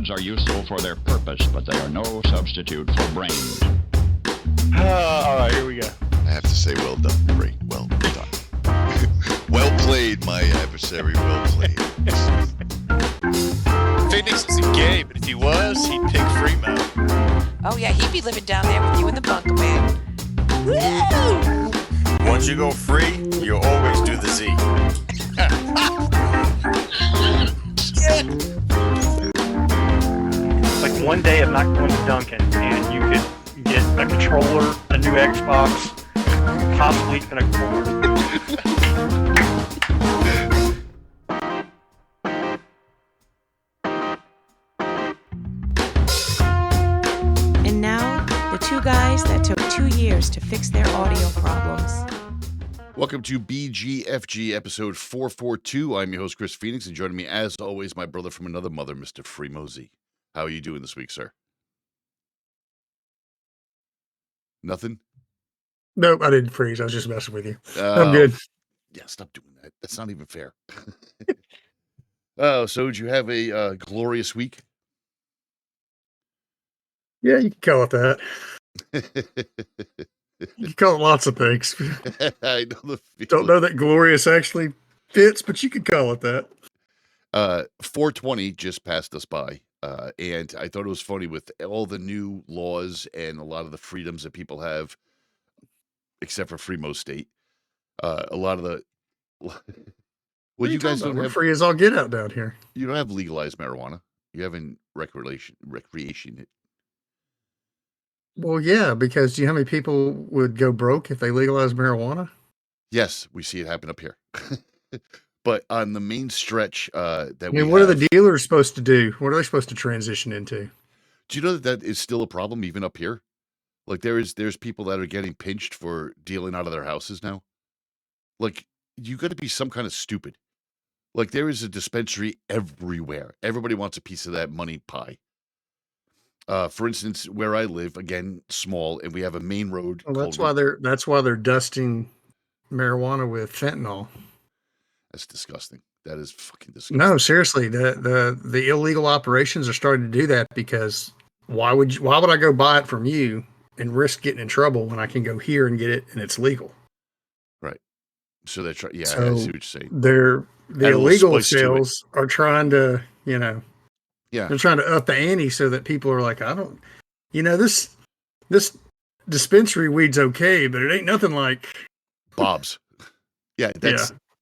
rods are useful for their purpose, but they are no substitute for brains. All right, here we go. I have to say, well done. Great. Well done. Well played, my adversary. Well played. Phoenix isn't gay, but if he was, he'd pick Fremo. Oh, yeah, he'd be living down there with you in the bunker, man. Woo! Once you go free, you always do the Z. Like one day of not going to Duncan, and you could get a controller, a new Xbox, possibly even a cord. And now, the two guys that took 2 years to fix their audio problems. Welcome to BGFG episode 442. I'm your host, Chris Phoenix, and joining me, as always, my brother from another mother, Mr. Fremo Z. How are you doing this week, sir? Nothing? Nope, I didn't freeze. I was just messing with you. I'm good. Yeah, stop doing that. That's not even fair. Oh, so did you have a glorious week? Yeah, you can call it that. You can call it lots of things. I know the feeling. Don't know that glorious actually fits, but you could call it that. 420 just passed us by, and I thought it was funny with all the new laws and a lot of the freedoms that people have, except for Fremo State. A lot of the well, you guys don't We're have free as all get out down here. you don't have legalized marijuana. You haven't recreation it. Well, yeah, because do you know how many people would go broke if they legalized marijuana? Yes, we see it happen up here. But on the main stretch that I mean, what are the dealers supposed to do? What are they supposed to transition into? do you know that is still a problem even up here? Like there's people that are getting pinched for dealing out of their houses now. Like you got to be some kind of stupid. Like there is a dispensary everywhere. Everybody wants a piece of that money pie. For instance, where I live, again, small, and we have a main road. Well, that's why they're dusting marijuana with fentanyl. That's disgusting. That is fucking disgusting. No, seriously, the illegal operations are starting to do that because why would I go buy it from you and risk getting in trouble when I can go here and get it and it's legal? Right. So they're trying. Yeah, So I see what you're saying. The Add a little illegal spice to it. sales are trying to, Yeah. they're trying to up the ante so that people are like, this dispensary weed's okay, but it ain't nothing like Bob's. Yeah,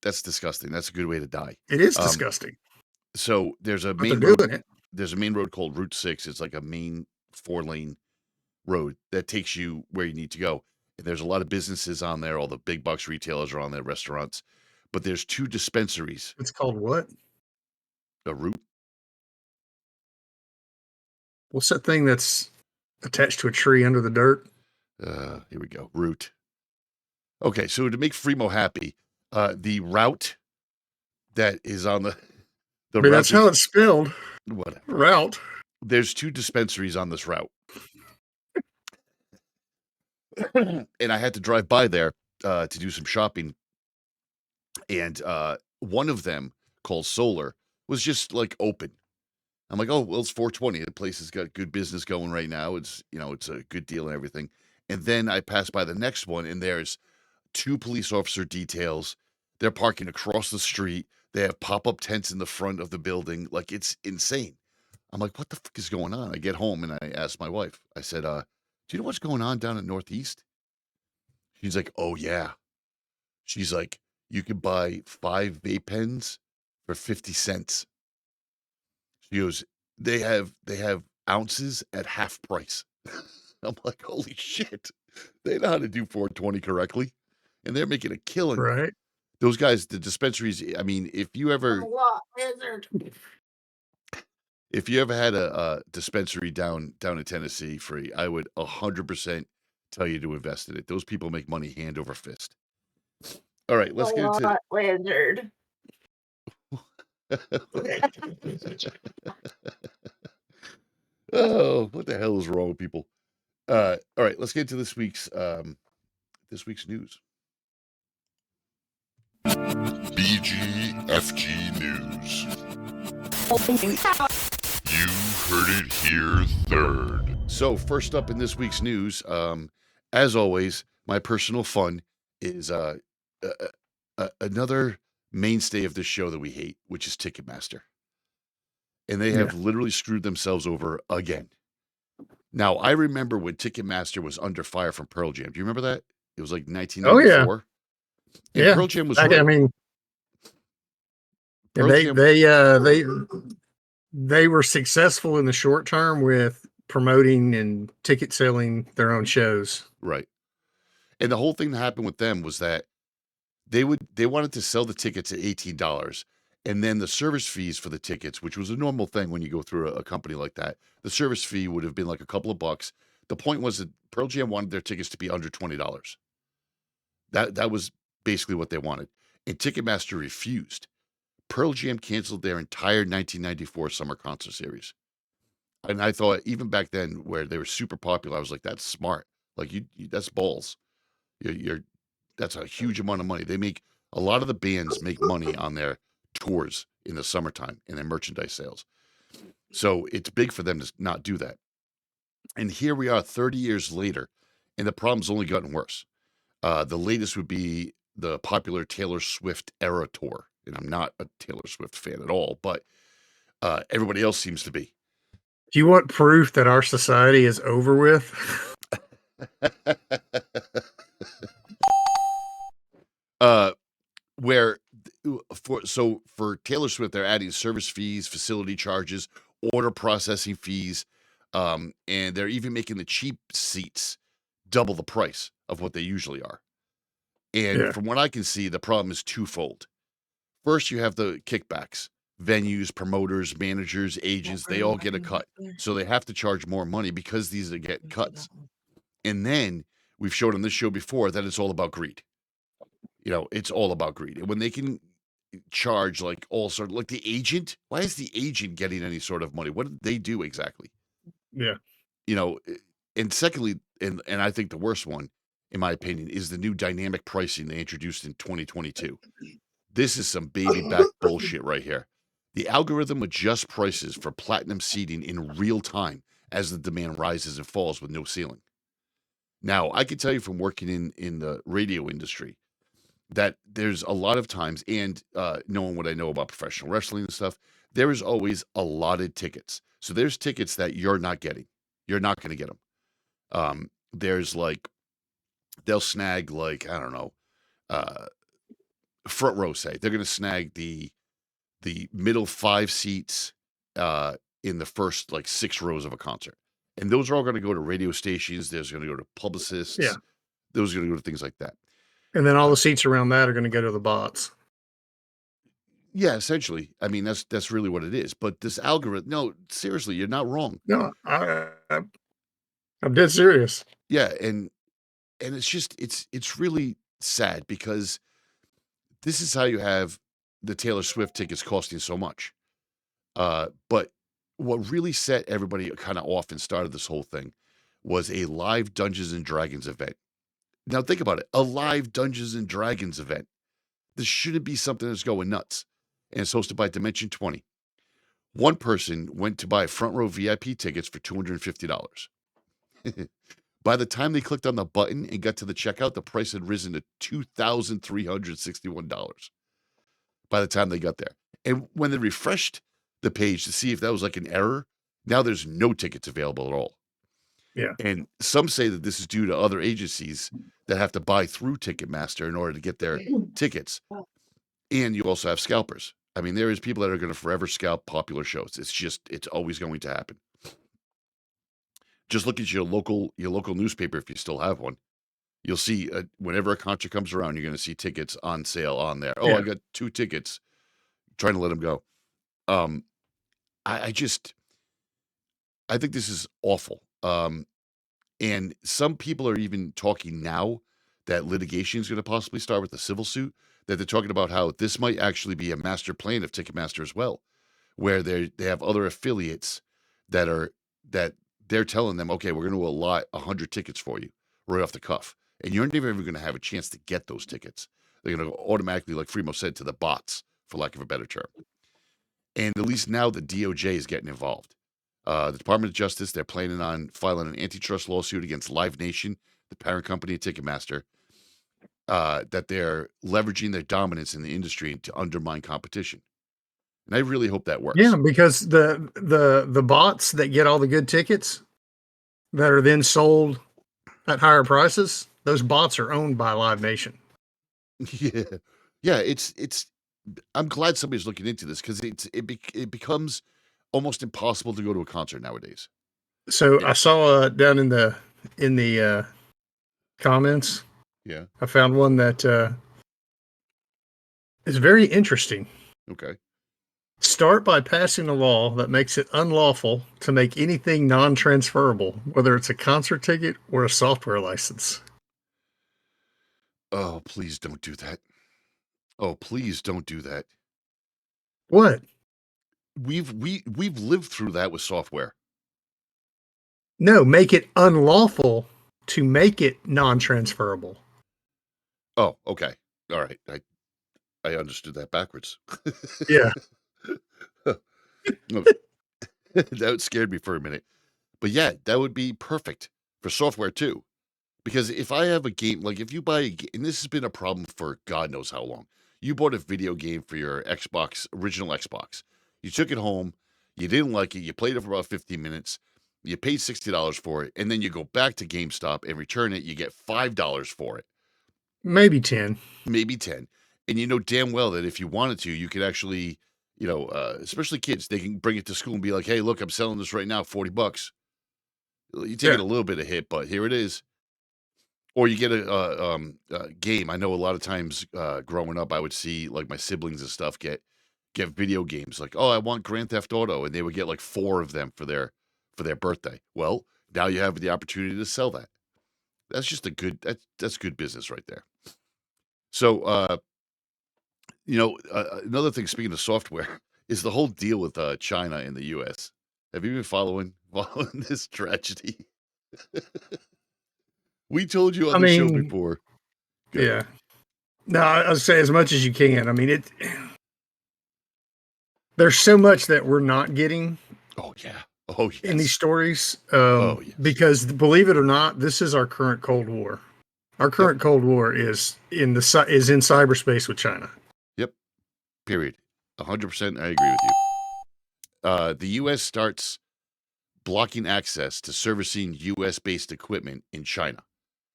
that's disgusting. That's a good way to die. it is disgusting. So there's a But main they're road. doing it. There's a main road called Route 6. It's like a main 4-lane road that takes you where you need to go. And there's a lot of businesses on there. All the big box retailers are on there, restaurants. But there's 2 dispensaries. It's called what? A route. What's that thing that's attached to a tree under the dirt? Here we go. Route. Okay, so to make Fremo happy, the route that is on the I mean, that's how it's spelled. whatever. Route. There's 2 dispensaries on this route. And I had to drive by there to do some shopping. And one of them, called Solar, was just like open. I'm like, oh, well, it's 420. The place has got good business going right now. It's, it's a good deal and everything. And then I pass by the next one, and there's 2 police officer details. They're parking across the street. They have pop-up tents in the front of the building. Like, it's insane. I'm like, what the fuck is going on? I get home, and I asked my wife. I said, do you know what's going on down in Northeast? She's like, oh, yeah. She's like, you could buy 5 vape pens for 50 cents. She goes, they have ounces at half price. I'm like, holy shit. They know how to do 420 correctly. And they're making a killing. Right. Those guys, the dispensaries, I mean, if you ever had a dispensary down in Tennessee free, I would 100% tell you to invest in it. Those people make money hand over fist. All right, let's get into Lizard. Oh, what the hell is wrong with people? All right, let's get to this week's news. BGFG News. You heard it here third. So first up in this week's news, as always, my personal fun is another mainstay of this show that we hate, which is Ticketmaster. And they have literally screwed themselves over again. Now, I remember when Ticketmaster was under fire from Pearl Jam. Do you remember that? It was like 1994. And Yeah. Pearl Jam was I right. mean, Pearl Jam- they were successful in the short term with promoting and ticket selling their own shows. Right. And the whole thing that happened with them was that they wanted to sell the tickets at $18, and then the service fees for the tickets, which was a normal thing when you go through a company like that, the service fee would have been like a couple of bucks. The point was that Pearl Jam wanted their tickets to be under $20. That was basically what they wanted. And Ticketmaster refused. Pearl Jam canceled their entire 1994 summer concert series. And I thought, even back then, where they were super popular, I was like, that's smart. Like, you that's balls. That's a huge amount of money. A lot of the bands make money on their tours in the summertime and their merchandise sales. So it's big for them to not do that. And here we are 30 years later, and the problem's only gotten worse. The latest would be the popular Taylor Swift era tour. And I'm not a Taylor Swift fan at all, but everybody else seems to be. Do you want proof that our society is over with? For Taylor Swift, they're adding service fees, facility charges, order processing fees, and they're even making the cheap seats double the price of what they usually are. And from what I can see, the problem is twofold. First, you have the kickbacks. Venues, promoters, managers, agents, they all get a cut. So they have to charge more money because these are getting cuts. And then we've showed on this show before that it's all about greed. It's all about greed. And when they can charge like the agent, why is the agent getting any sort of money? What did they do exactly? Yeah. And secondly, and I think the worst one, in my opinion, is the new dynamic pricing they introduced in 2022. This is some baby back bullshit right here. The algorithm adjusts prices for platinum seating in real time as the demand rises and falls with no ceiling. Now, I can tell you from working in the radio industry that there's a lot of times, and knowing what I know about professional wrestling and stuff, there is always allotted tickets. So there's tickets that you're not getting. You're not going to get them. There's they'll snag I don't know, front row, say they're going to snag the middle 5 seats in the first 6 rows of a concert, and those are all going to go to radio stations. There's going to go to publicists. Yeah, those are going to go to things like that, and then all the seats around that are going to go to the bots. Yeah, essentially. I mean, that's really what it is. But this algorithm, no, seriously, you're not wrong. No, I'm dead serious. Yeah, and it's just it's really sad because this is how you have the Taylor Swift tickets costing so much. But what really set everybody kind of off and started this whole thing was a live Dungeons and Dragons event. Now think about it, a live Dungeons and Dragons event. This shouldn't be something that's going nuts. And it's hosted by Dimension 20. One person went to buy front row VIP tickets for $250. By the time they clicked on the button and got to the checkout, the price had risen to $2,361 by the time they got there. And when they refreshed the page to see if that was an error, now there's no tickets available at all. Yeah. And some say that this is due to other agencies that have to buy through Ticketmaster in order to get their tickets. And you also have scalpers. I mean, there is people that are going to forever scalp popular shows. It's always going to happen. Just look at your local newspaper if you still have one. You'll see whenever a concert comes around, you're going to see tickets on sale on there. Oh, yeah. I got 2 tickets. Trying to let them go. I think this is awful. And some people are even talking now that litigation is going to possibly start with a civil suit, that they're talking about how this might actually be a master plan of Ticketmaster as well, where they have other affiliates that they're telling them, okay, we're going to allot 100 tickets for you right off the cuff. And you're never even going to have a chance to get those tickets. They're going to automatically, like Fremo said, to the bots, for lack of a better term. And at least now the DOJ is getting involved. The Department of Justice, they're planning on filing an antitrust lawsuit against Live Nation, the parent company of Ticketmaster, that they're leveraging their dominance in the industry to undermine competition. And I really hope that works. Yeah, because the bots that get all the good tickets that are then sold at higher prices, those bots are owned by Live Nation. Yeah, yeah. It's. I'm glad somebody's looking into this because it becomes almost impossible to go to a concert nowadays. So I saw down in the comments, Yeah. I found one that is very interesting. Okay. Start by passing a law that makes it unlawful to make anything non-transferable, whether it's a concert ticket or a software license. Oh, please don't do that. Oh, please don't do that. What? We've lived through that with software. No, make it unlawful to make it non-transferable. Oh, okay. All right. I understood that backwards. Yeah. No, that scared me for a minute. But yeah, that would be perfect for software too. Because if I have a game, like if you buy a game, and this has been a problem for God knows how long, you bought a video game for your Xbox, original Xbox. You took it home, you didn't like it, you played it for about 15 minutes, you paid $60 for it, and then you go back to GameStop and return it, you get $5 for it, Maybe 10. maybe 10. And you know damn well that if you wanted to, you could actually, especially kids, they can bring it to school and be like, hey, look, I'm selling this right now, $40. You take it a little bit of hit, but here it is. Or you get a game. I know a lot of times growing up, I would see like my siblings and stuff get video games. Like, oh, I want Grand Theft Auto, and they would get like 4 of them for their birthday. Well, now you have the opportunity to sell that. That's just that's good business right there. So, another thing. Speaking of software, is the whole deal with China and the U.S. Have you been following this tragedy? We told you on the show before. Go Yeah. ahead. No, I'll say as much as you can. I mean, there's so much that we're not getting Oh yeah. Oh yes. in these stories. Yes. Because believe it or not, this is our current Cold War. Our current Cold War is in cyberspace with China. Yep. Period. 100%. I agree with you. The U.S. starts blocking access to servicing U.S.-based equipment in China.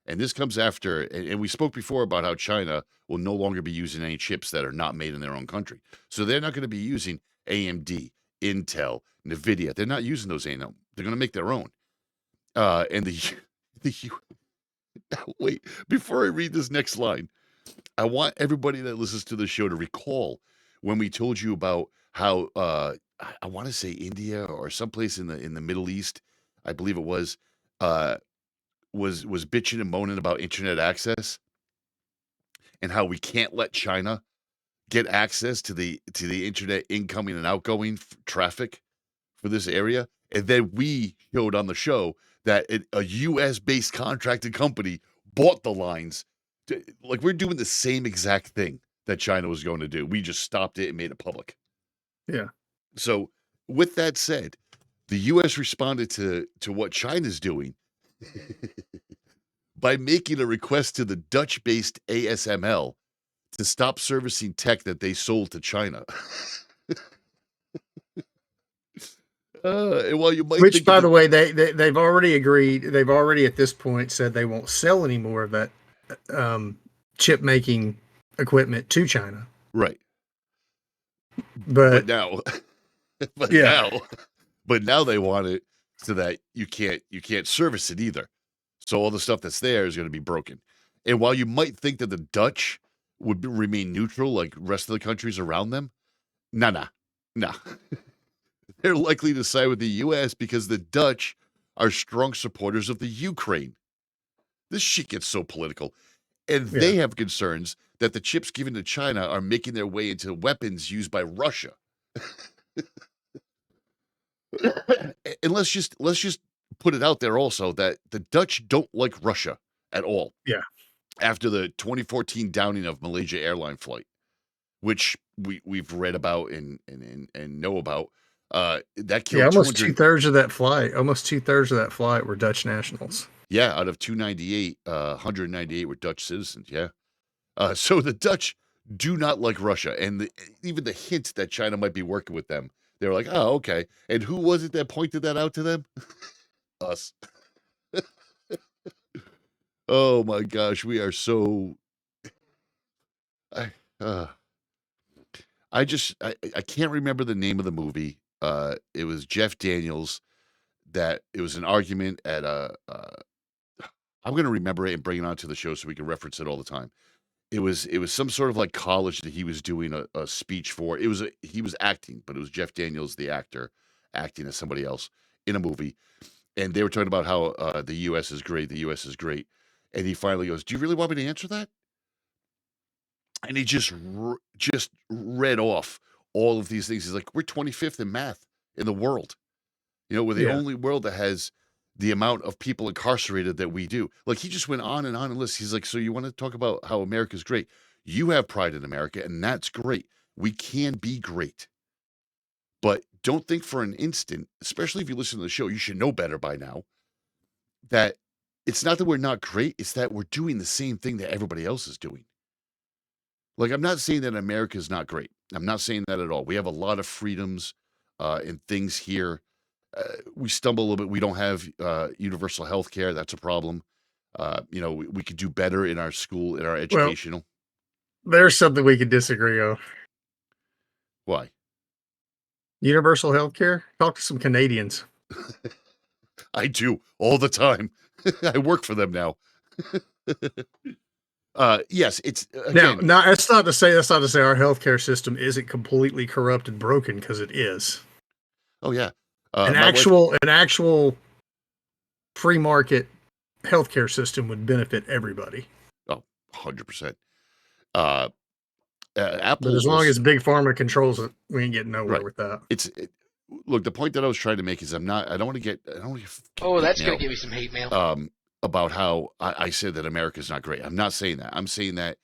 And this comes after, and we spoke before about how China will no longer be using any chips that are not made in their own country. So they're not going to be using AMD, Intel, NVIDIA. They're not using those anymore. They're going to make their own. And wait, before I read this next line, I want everybody that listens to the show to recall when we told you about how I want to say India or someplace in the Middle East, I believe it was bitching and moaning about internet access and how we can't let China get access to the internet incoming and outgoing traffic for this area. And then we showed on the show that a U.S. based contracted company bought the lines. Like we're doing the same exact thing that China was going to do. We just stopped it and made it public. Yeah. So with that said, the U.S. responded to what China's doing by making a request to the Dutch-based ASML to stop servicing tech that they sold to China. And while you might Which, think by the way, they've already agreed. They've already at this point said they won't sell any more of that chip making equipment to China. right, But now, yeah. but now they want it so that you can't service it either. So all the stuff that's there is going to be broken. And while you might think that the Dutch would remain neutral like the rest of the countries around them, nah. They're likely to side with the U.S. because the Dutch are strong supporters of the Ukraine. This shit gets so political. And they have concerns that the chips given to China are making their way into weapons used by Russia. And let's just put it out there also that the Dutch don't like Russia at all. Yeah. After the 2014 downing of Malaysia airline flight, which we've read about and know about, That killed Yeah, almost 200. 2/3 of that flight. Almost 2/3 of that flight were Dutch nationals. Yeah, out of 298, 198 were Dutch citizens. Yeah. So the Dutch do not like Russia, and even the hint that China might be working with them, they were like, "Oh, okay." And who was it that pointed that out to them? Us. Oh my gosh, we are so. I, uh, I can't remember the name of the movie. It was Jeff Daniels. That it was an argument at a. I'm going to remember it and bring it onto the show so we can reference it all the time. It was some sort of like college that he was doing a speech for. He was acting, but it was Jeff Daniels, the actor, acting as somebody else in a movie, and they were talking about how the U.S. is great, the U.S. is great, and he finally goes, "Do you really want me to answer that?" And he just read off all of these things. He's like, "We're 25th in math in the world. We're the Yeah. only world that has the amount of people incarcerated that we do." Like, he just went on and list. He's like, "So you want to talk about how America's great? You have pride in America, and that's great. We can be great. But don't think for an instant, especially if you listen to the show, you should know better by now, that it's not that we're not great, it's that we're doing the same thing that everybody else is doing." Like, I'm not saying that America is not great. I'm not saying that at all. We have a lot of freedoms and things here. We stumble a little bit. We don't have universal health care. That's a problem. We could do better in our school, in our Well, educational. there's something we could disagree on. Why? Universal health care? Talk to some Canadians. I do all the time. I work for them now. Yes, it's again. Now, that's not to say our healthcare system isn't completely corrupt and broken, because it is. Oh yeah, An my wife- actual free market healthcare system would benefit everybody. 100%. But Apple. as long as Big Pharma controls it, we ain't getting nowhere Right. with that. Look, the point that I was trying to make is I don't want to get. Oh, that's going to give me some hate mail. About how I said that America's not great. I'm not saying that. I'm saying that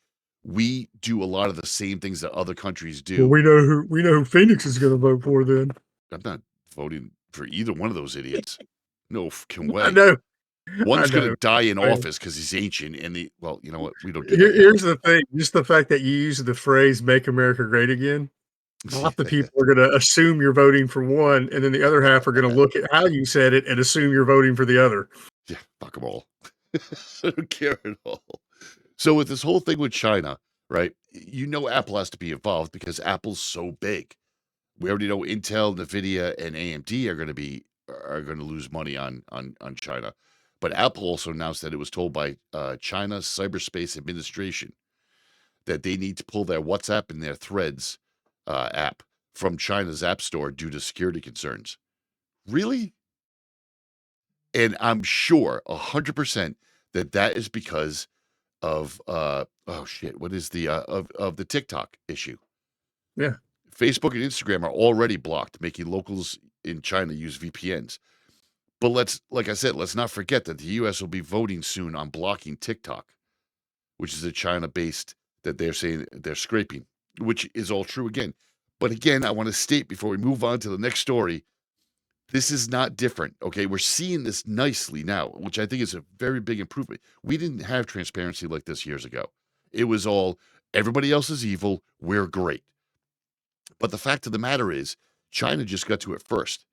we do a lot of the same things that other countries do. Well, we know who Phoenix is going to vote for then. I'm not voting for either one of those idiots. No fucking way. I know. One's I going know. to die in I know. office because he's ancient, and you know what? We don't do that. Here's the thing: just the fact that you use the phrase "Make America Great Again," half the people are going to assume you're voting for one, and then the other half are going to look at how you said it and assume you're voting for the other. Yeah, fuck them all. I don't care at all. So with this whole thing with China, right? Apple has to be involved because Apple's so big. We already know Intel, Nvidia, and AMD are going to lose money on China. But Apple also announced that it was told by China's Cyberspace Administration that they need to pull their WhatsApp and their Threads app from China's App Store due to security concerns. Really? And I'm sure 100% that is because of what is the of the TikTok issue? Yeah. Facebook and Instagram are already blocked, making locals in China use VPNs. But like I said, let's not forget that the U.S. will be voting soon on blocking TikTok, which is a China-based that they're saying they're scraping, which is all true again. But again, I want to state before we move on to the next story, this is not different, okay? We're seeing this nicely now, which I think is a very big improvement. We didn't have transparency like this years ago. It was all, everybody else is evil, we're great. But the fact of the matter is, China just got to it first.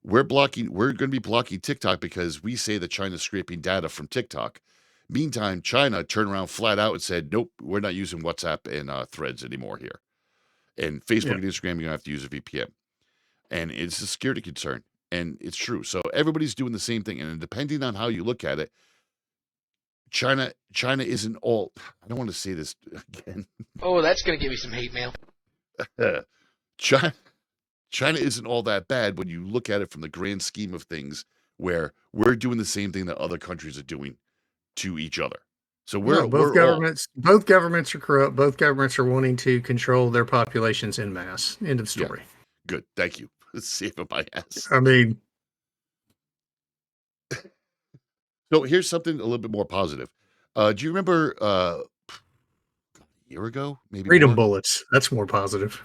We're going to be blocking TikTok because we say that China's scraping data from TikTok. Meantime, China turned around flat out and said, nope, we're not using WhatsApp and Threads anymore here. And Facebook and Instagram, you're going to have to use a VPN. And it's a security concern. And it's true. So everybody's doing the same thing. And depending on how you look at it, China isn't all, I don't want to say this again. Oh, that's going to give me some hate mail. China isn't all that bad when you look at it from the grand scheme of things, where we're doing the same thing that other countries are doing to each other. So both governments are corrupt. Both governments are wanting to control their populations en masse. End of story. Yeah. Good. Thank you. Save my ass. I mean, so here's something a little bit more positive. Do you remember a year ago, maybe freedom more? bullets. That's more positive.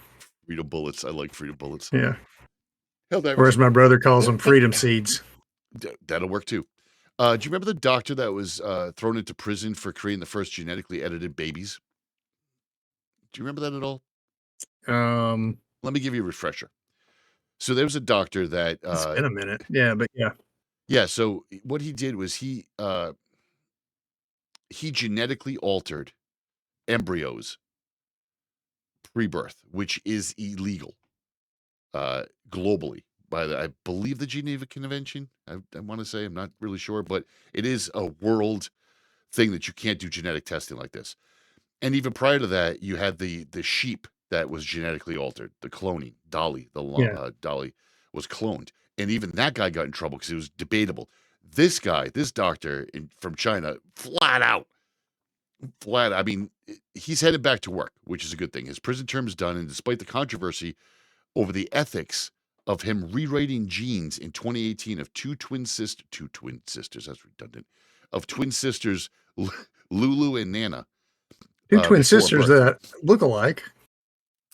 Freedom bullets. I like freedom bullets. Yeah. Hell, that Or as my brother calls them, freedom seeds. that'll work too. Do you remember the doctor that was thrown into prison for creating the first genetically edited babies? Do you remember that at all? Let me give you a refresher. So there was a doctor that It's been a minute. Yeah, but yeah. yeah, so what he did was he genetically altered embryos pre-birth, which is illegal globally by I believe the Geneva Convention. I want to say, I'm not really sure, but it is a world thing that you can't do genetic testing like this. And even prior to that, you had the sheep that was genetically altered, the cloning. Dolly, Dolly was cloned, and even that guy got in trouble because it was debatable. This guy, this doctor from China, flat out. I mean, he's headed back to work, which is a good thing. His prison term is done, and despite the controversy over the ethics of him rewriting genes in 2018 of two twin sisters, that's redundant, of twin sisters, Lulu and Nana. Two twin sisters that look alike.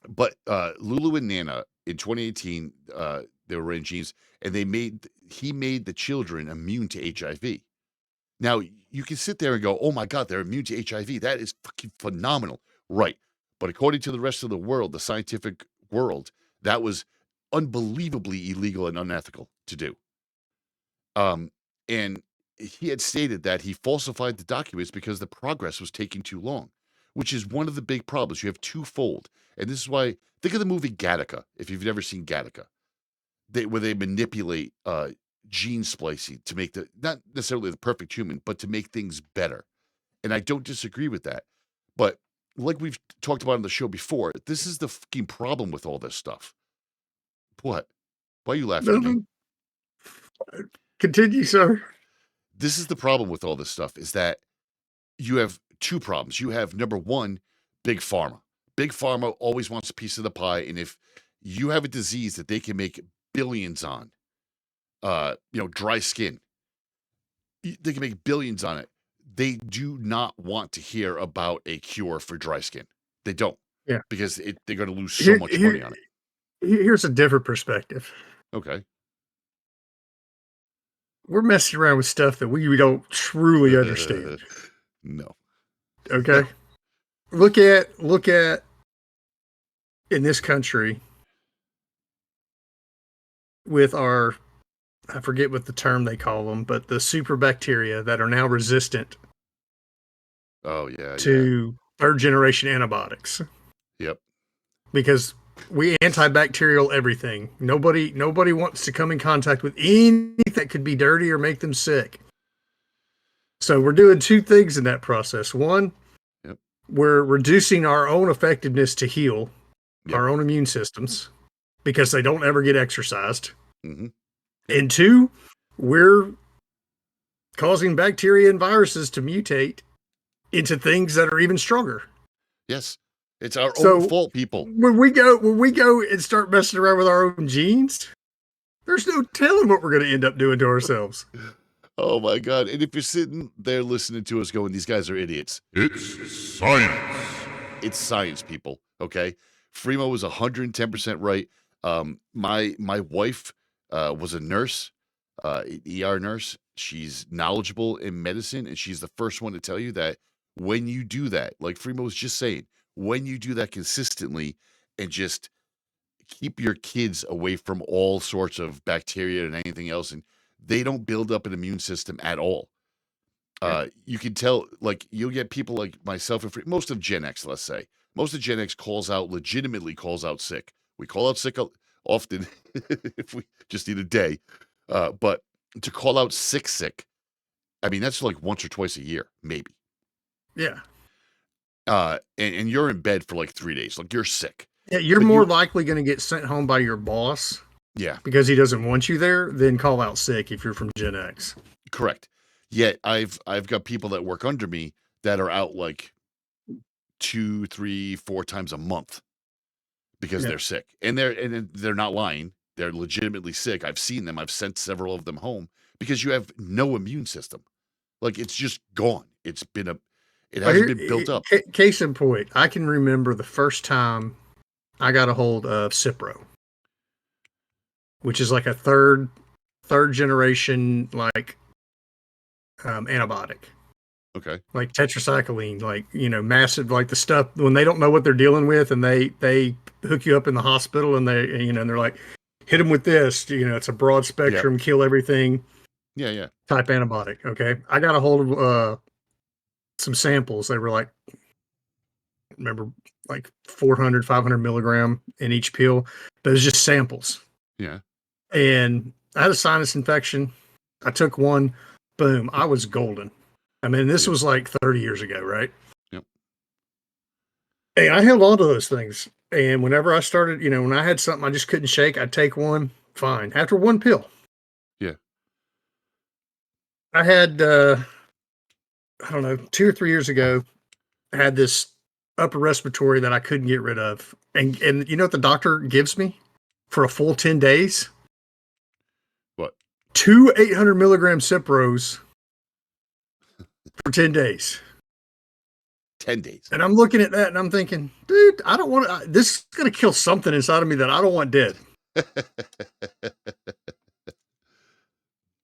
But Lulu and Nana in 2018, they were in genes, and he made the children immune to HIV. Now, you can sit there and go, oh my God, they're immune to HIV. That is fucking phenomenal. Right. But according to the rest of the world, the scientific world, that was unbelievably illegal and unethical to do. And he had stated that he falsified the documents because the progress was taking too long, which is one of the big problems. You have twofold. And this is why, think of the movie Gattaca, if you've never seen Gattaca, where they manipulate gene splicing to make not necessarily the perfect human, but to make things better. And I don't disagree with that. But like we've talked about on the show before, this is the fucking problem with all this stuff. What? Why are you laughing at me? Continue, sir. This is the problem with all this stuff, is that you have two problems. You have, number one, Big Pharma. Big Pharma always wants a piece of the pie, and if you have a disease that they can make billions on, dry skin, they can make billions on it. They do not want to hear about a cure for dry skin. They don't. Yeah. Because they're going to lose so much money on it. Here's a different perspective. Okay. We're messing around with stuff that we don't truly understand. No. Okay. No. Look at in this country with our, I forget what the term they call them, but the super bacteria that are now resistant to third generation antibiotics. Yep. Because we antibacterial everything. Nobody wants to come in contact with anything that could be dirty or make them sick. So we're doing two things in that process. One, we're reducing our own effectiveness to heal our own immune systems because they don't ever get exercised. Mm-hmm. And two, we're causing bacteria and viruses to mutate into things that are even stronger. Yes. It's our own fault, people. When we go and start messing around with our own genes, there's no telling what we're going to end up doing to ourselves. Oh my God. And if you're sitting there listening to us going, these guys are idiots. It's science. It's science, people. Okay. Fremo was 110% right. My wife was a nurse, ER nurse. She's knowledgeable in medicine, and she's the first one to tell you that when you do that, like Fremo was just saying, when you do that consistently and just keep your kids away from all sorts of bacteria and anything else, and they don't build up an immune system at all. You can tell, like, you'll get people like myself and most of Gen X, let's say. Most of Gen X legitimately calls out sick. We call out sick often if we just need a day. But to call out sick, I mean, that's like once or twice a year, maybe. Yeah. And you're in bed for like 3 days. Like, you're sick. Yeah, you're more likely going to get sent home by your boss. Yeah. Because he doesn't want you there than call out sick if you're from Gen X. Correct. Yet I've got people that work under me that are out like 2, 3, 4 times a month because they're sick. And they're not lying. They're legitimately sick. I've seen them. I've sent several of them home because you have no immune system. Like, it's just gone. It hasn't been built up. Case in point, I can remember the first time I got a hold of Cipro. which is like a third generation like antibiotic. Okay. Like tetracycline, like, massive, like the stuff when they don't know what they're dealing with, and they hook you up in the hospital, and and they're like, hit them with this, it's a broad spectrum, kill everything. Yeah. Type antibiotic. Okay. I got a hold of some samples. They were like, remember, like 400, 500 milligram in each pill, but it was just samples. Yeah. And I had a sinus infection. I took one, boom, I was golden. I mean, this was like 30 years ago, right? Yep. And I held on to those things. And whenever I started, when I had something I just couldn't shake, I'd take one, fine. After one pill. Yeah. I had, I don't know, 2 or 3 years ago, I had this upper respiratory that I couldn't get rid of. And you know what the doctor gives me for a full 10 days? What? 2 800 milligram Cipros for 10 days. 10 days. And I'm looking at that and I'm thinking, dude, I don't want to, this is going to kill something inside of me that I don't want dead.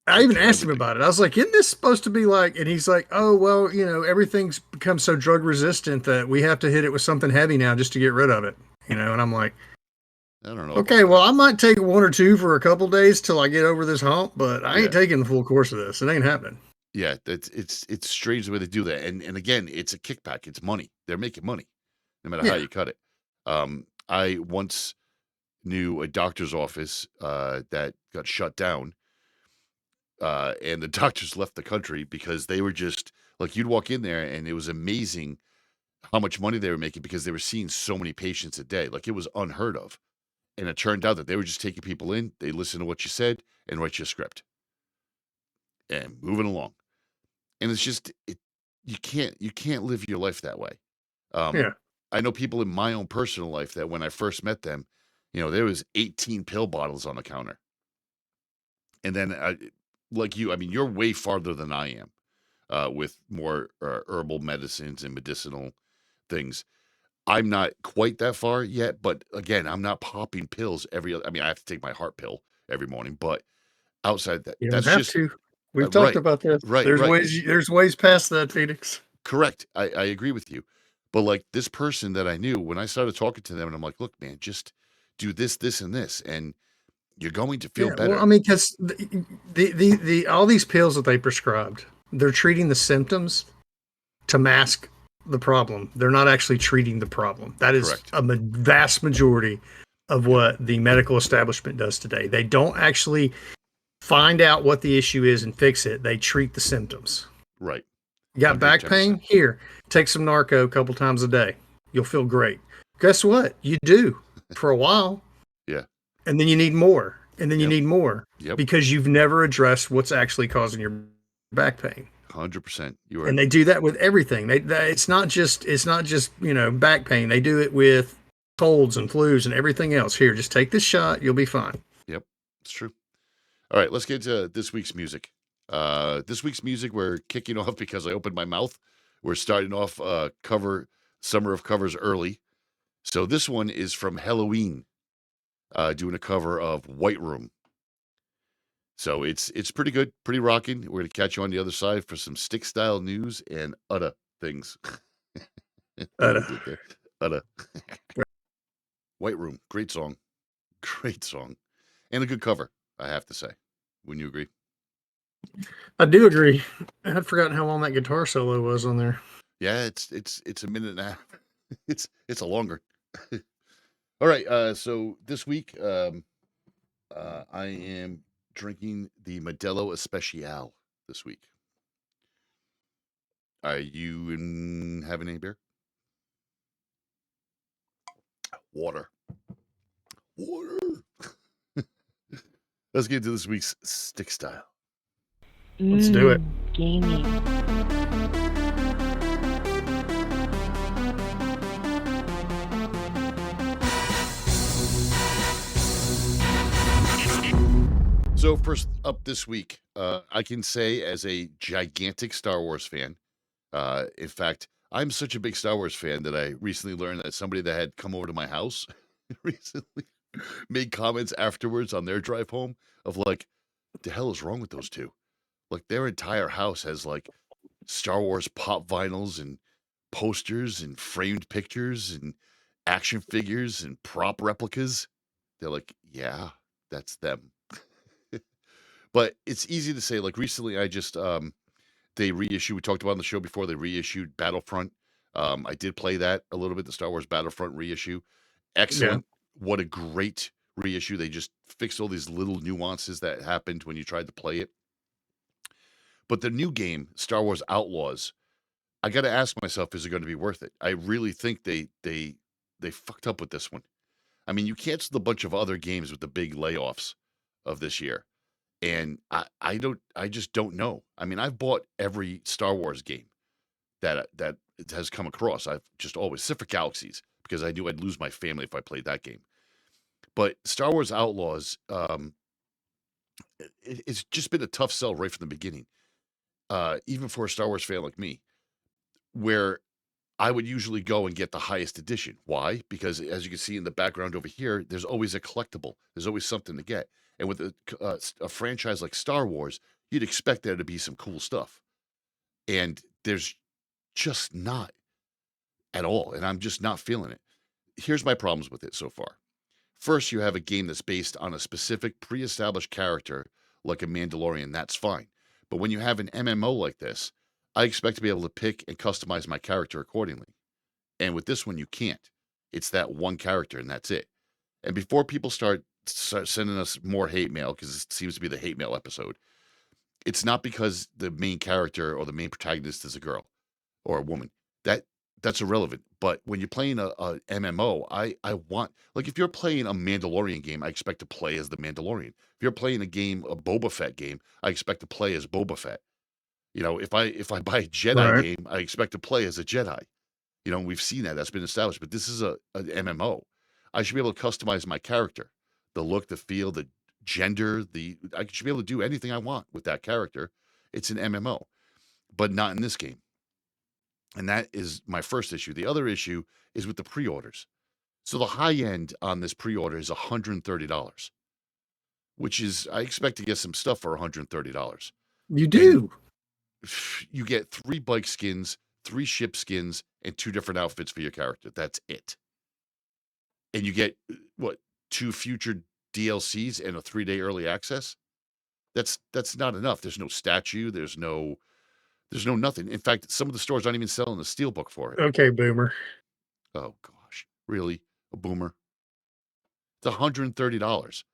I even asked him about it. I was like, isn't this supposed to be like, and he's like, oh, well, everything's become so drug resistant that we have to hit it with something heavy now just to get rid of it. And I'm like, I don't know. Okay, well, I might take 1 or 2 for a couple days till I get over this hump, but I ain't taking the full course of this. It ain't happening. Yeah, it's strange the way they do that. And again, it's a kickback. It's money. They're making money, no matter how you cut it. I once knew a doctor's office that got shut down. And the doctors left the country because they were just like, you'd walk in there and it was amazing how much money they were making because they were seeing so many patients a day. Like, it was unheard of. And it turned out that they were just taking people in, they listen to what you said and write you a script and moving along. And it's just, you can't live your life that way. I know people in my own personal life that when I first met them, there was 18 pill bottles on the counter. And then like you, I mean, you're way farther than I am with more herbal medicines and medicinal things. I'm not quite that far yet, but again, I'm not popping pills I mean, I have to take my heart pill every morning, but outside that, You that's don't have just to. We've talked about this. Right. There's ways past that, Phoenix. Correct. I agree with you. But like this person that I knew, when I started talking to them, and I'm like, look, man, just do this, this, and this, and you're going to feel better. Well, I mean, because the all these pills that they prescribed, they're treating the symptoms to mask the problem. They're not actually treating the problem. That is Correct. a vast majority of what the medical establishment does today. They don't actually find out what the issue is and fix it. They treat the symptoms. Right. You got back 110%. pain? Here, take some narco a couple times a day. You'll feel great. Guess what? You do for a while. Yeah. And then you need more. And then you need more. Yep. Because you've never addressed what's actually causing your back pain. 100%. You are. And they do that with everything. It's not just back pain. They do it with colds and flus and everything else. Here, just take this shot. You'll be fine. Yep. It's true. All right, let's get to this week's music. This week's music, we're kicking off because I opened my mouth. We're starting off Summer of Covers early. So this one is from Helloween, doing a cover of White Room. So it's pretty good, pretty rocking. We're going to catch you on the other side for some stick style news and other things. Other. White Room, great song. Great song. And a good cover, I have to say. Wouldn't you agree? I do agree. I had forgotten how long that guitar solo was on there. Yeah, it's a minute and a half. It's a longer. All right, so this week I am drinking the Modelo Especial this week. Are you having any beer? Water. Let's get into this week's stick style. Let's do it. Gaming. So first up this week, I can say as a gigantic Star Wars fan, in fact, I'm such a big Star Wars fan that I recently learned that somebody that had come over to my house recently made comments afterwards on their drive home of like, the hell is wrong with those two? Like their entire house has like Star Wars pop vinyls and posters and framed pictures and action figures and prop replicas. They're like, yeah, that's them. But it's easy to say. Like recently, I just they reissued. We talked about on the show before. They reissued Battlefront. I did play that a little bit. The Star Wars Battlefront reissue, excellent. What a great reissue. They just fixed all these little nuances that happened when you tried to play it. But the new game, Star Wars Outlaws, I got to ask myself, is it going to be worth it? I really think they fucked up with this one. I mean, you canceled a bunch of other games with the big layoffs of this year. And I just don't know. I mean, I've bought every Star Wars game that it has come across. I've just always, except for Galaxies, because I knew I'd lose my family if I played that game. But Star Wars Outlaws, it's just been a tough sell right from the beginning. Even for a Star Wars fan like me, where I would usually go and get the highest edition. Why? Because as you can see in the background over here, there's always a collectible. There's always something to get. And with a franchise like Star Wars, you'd expect there to be some cool stuff. And there's just not at all. And I'm just not feeling it. Here's my problems with it so far. First, you have a game that's based on a specific pre-established character like a Mandalorian. That's fine. But when you have an MMO like this, I expect to be able to pick and customize my character accordingly. And with this one, you can't. It's that one character, and that's it. And before people start sending us more hate mail, because it seems to be the hate mail episode, it's not because the main character or the main protagonist is a girl or a woman. That's irrelevant. But when you're playing a MMO, I want, like, if you're playing a Mandalorian game, I expect to play as the Mandalorian. If you're playing a Boba Fett game, I expect to play as Boba Fett. You know, if I buy a Jedi game, I expect to play as a Jedi. You know, we've seen that. That's been established. But this is an MMO. I should be able to customize my character, the look, the feel, the gender. I should be able to do anything I want with that character. It's an MMO, but not in this game. And that is my first issue. The other issue is with the pre-orders. So the high end on this pre-order is $130, which is, I expect to get some stuff for $130. You do. And you get 3 bike skins, 3 ship skins, and 2 different outfits for your character. That's it. And you get, 2 future DLCs and a 3-day early access? That's not enough. There's no statue. There's no nothing. In fact, some of the stores aren't even selling the steelbook for it. Okay, boomer. Oh, gosh. Really? A boomer? It's $130.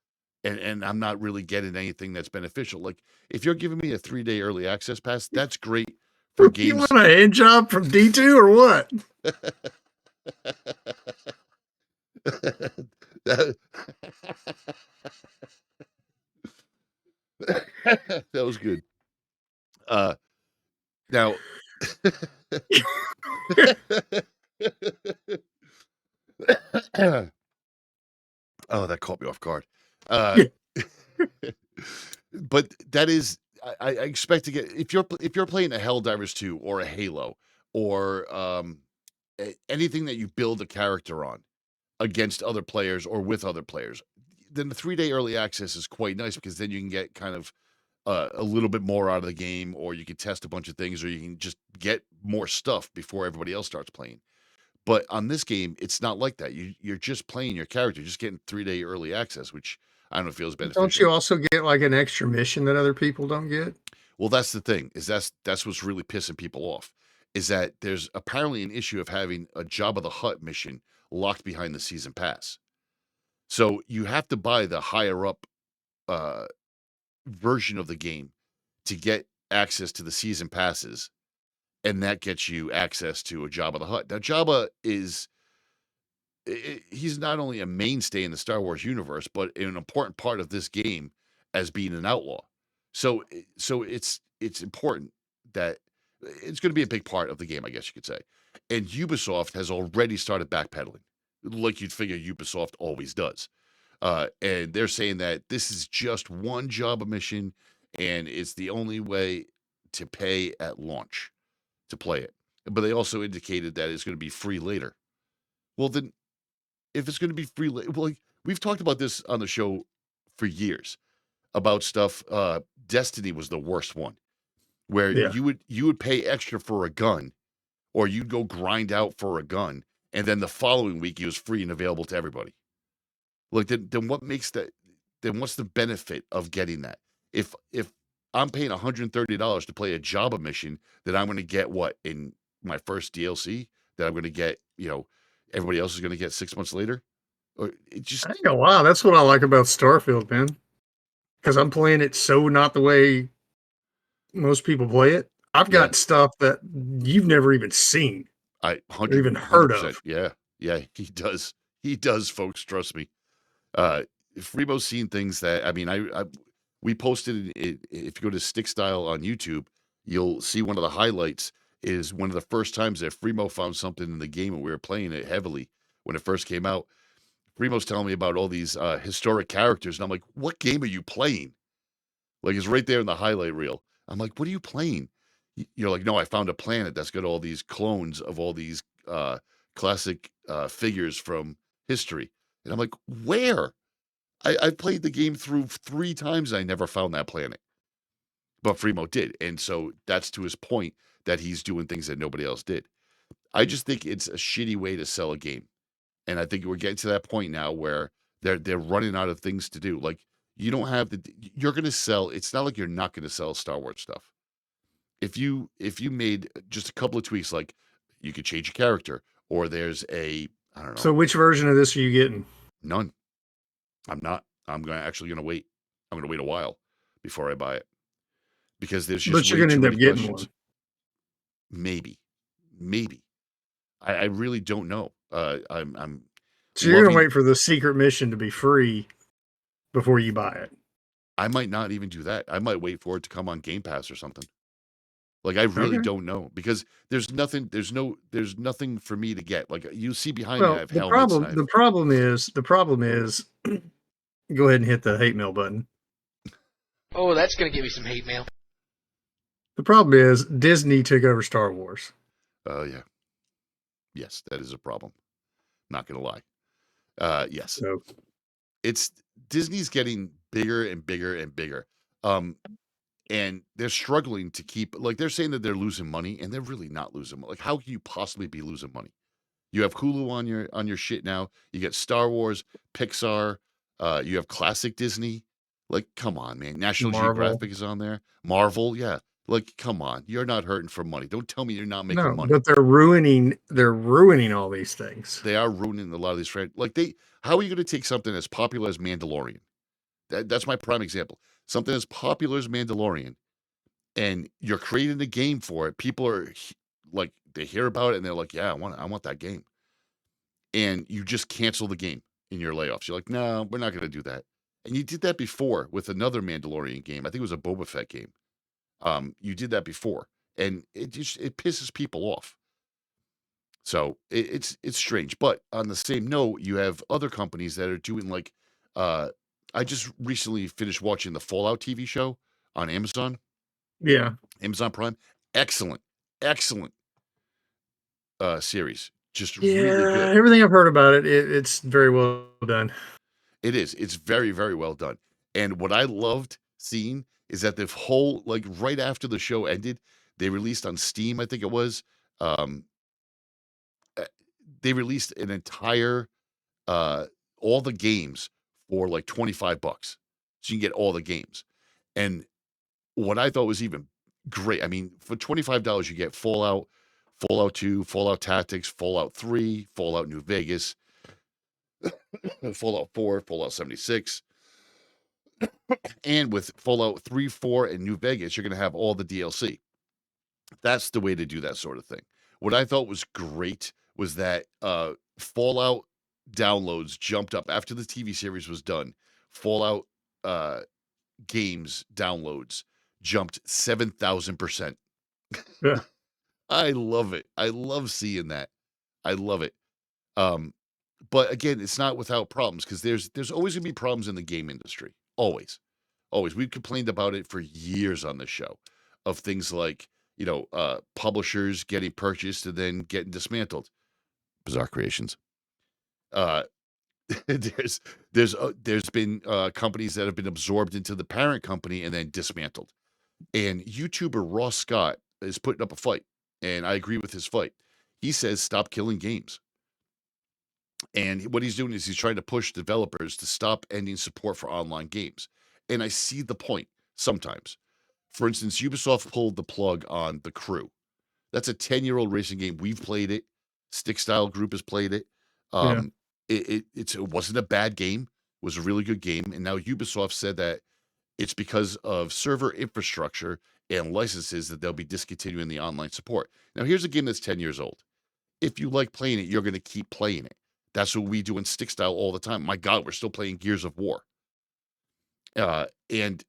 And I'm not really getting anything that's beneficial. Like, if you're giving me a 3-day early access pass, that's great for games. You want a hand job from D2 or what? That was good. Now, oh, that caught me off guard. But that is, I expect to get, if you're playing a Helldivers 2 or a Halo or anything that you build a character on against other players or with other players, then the 3-day early access is quite nice, because then you can get kind of a little bit more out of the game, or you can test a bunch of things, or you can just get more stuff before everybody else starts playing. But on this game, it's not like that. You're just playing your character, just getting 3-day early access, which I don't know, feels beneficial. Don't you also get like an extra mission that other people don't get? Well, that's the thing, is that's what's really pissing people off, is that there's apparently an issue of having a Jabba the Hutt mission locked behind the season pass. So you have to buy the higher up version of the game to get access to the season passes, and that gets you access to a Jabba the Hutt. Now, Jabba he's not only a mainstay in the Star Wars universe, but an important part of this game as being an outlaw. So it's important that it's going to be a big part of the game, I guess you could say. And Ubisoft has already started backpedaling, like you'd figure Ubisoft always does. And they're saying that this is just one Jabba mission, and it's the only way to pay at launch to play it. But they also indicated that it's going to be free later. Well, then, if it's going to be free, well, we've talked about this on the show for years about stuff. Destiny was the worst one, where Yeah. you would pay extra for a gun, or you'd go grind out for a gun, and then the following week it was free and available to everybody. Like then what makes that? Then what's the benefit of getting that? If I'm paying $130 to play a Java mission that I'm going to get what in my first DLC that I'm going to get, everybody else is going to get 6 months later, or it just I ain't gonna lie, that's what I like about Starfield, man. Because I'm playing it so not the way most people play it. I've got stuff that you've never even seen I or even heard 100%. of. Yeah, he does, folks. Trust me. Freebo's seen things that we posted it. If you go to Stick Style on YouTube, you'll see one of the highlights is one of the first times that Freemo found something in the game, and we were playing it heavily when it first came out. Freemo's telling me about all these historic characters, and I'm like, "What game are you playing?" Like, it's right there in the highlight reel. I'm like, "What are you playing?" You're like, "No, I found a planet that's got all these clones of all these classic figures from history," and I'm like, "Where?" I played the game through 3 times, and I never found that planet. But Freemo did, and so that's to his point that he's doing things that nobody else did. I just think it's a shitty way to sell a game, and I think we're getting to that point now where they're running out of things to do. Like, you don't have you're gonna sell it's not like you're not gonna sell Star Wars stuff. If you made just a couple of tweaks, like you could change a character, or there's I don't know, So which version of this are you getting? none. I'm not. Actually gonna wait. I'm gonna wait a while before I buy it because there's just But you're way gonna too end up many getting questions. one. Maybe. I really don't know. I'm So you're gonna loving. wait for the secret mission to be free before you buy it. I might not even do that. I might wait for it to come on Game Pass or something. Like, I really Okay. don't know because there's nothing. There's nothing for me to get. Like, you see behind me, I Well, have helmets. And I have, the problem is go ahead and hit the hate mail button. Oh, that's gonna give me some hate mail. The problem is Disney took over Star Wars. Oh yeah, yes, that is a problem. Not gonna lie. Yes, So it's Disney's getting bigger and bigger and bigger. And they're struggling to keep, like, they're saying that they're losing money, and they're really not losing money. Like, how can you possibly be losing money? You have Hulu on your shit now. You get Star Wars, Pixar, you have classic Disney. Like, come on, man. National Marvel. Geographic is on there. Marvel, yeah. Like, come on. You're not hurting for money. Don't tell me you're not making No, money. but they're ruining all these things. They are ruining a lot of these how are you going to take something as popular as Mandalorian? That's my prime example. Something as popular as Mandalorian, and you're creating a game for it. People are like, they hear about it and they're like, "Yeah, I want that game." And you just cancel the game in your layoffs. You're like, "No, we're not going to do that." And you did that before with another Mandalorian game. I think it was a Boba Fett game. You did that before, and it pisses people off. So it's strange. But on the same note, you have other companies that are doing like, I just recently finished watching the Fallout TV show on Amazon Yeah. Prime. Excellent, excellent series. Just Yeah. really good. Everything I've heard about it's very well done. It is. It's very, very well done. And what I loved seeing is that the whole, like, right after the show ended, they released on Steam, I think it was. Um, they released an entire all the games for like $25. So you can get all the games. And what I thought was even great, I mean, for $25 you get Fallout, Fallout 2, Fallout Tactics, Fallout 3, Fallout New Vegas, Fallout 4, Fallout 76. And with Fallout 3, 4, and New Vegas, you're going to have all the DLC. That's the way to do that sort of thing. What I thought was great was that Fallout downloads jumped up after the TV series was done. Fallout games downloads jumped 7,000%. Yeah. I love it. I love seeing that. I love it. But again, it's not without problems because there's always gonna be problems in the game industry. Always. Always. We've complained about it for years on this show of things like, publishers getting purchased and then getting dismantled. Bizarre Creations. there's been companies that have been absorbed into the parent company and then dismantled. And YouTuber Ross Scott is putting up a fight, and I agree with his fight. He says stop killing games. And what he's doing is he's trying to push developers to stop ending support for online games. And I see the point sometimes. For instance, Ubisoft pulled the plug on The Crew. That's a 10-year-old racing game. We've played it. Stick Style Group has played it. Yeah. It wasn't a bad game. It was a really good game. And now Ubisoft said that it's because of server infrastructure and licenses that they'll be discontinuing the online support. Now, here's a game that's 10 years old. If you like playing it, you're going to keep playing it. That's what we do in Stick Style all the time. My God, we're still playing Gears of War. And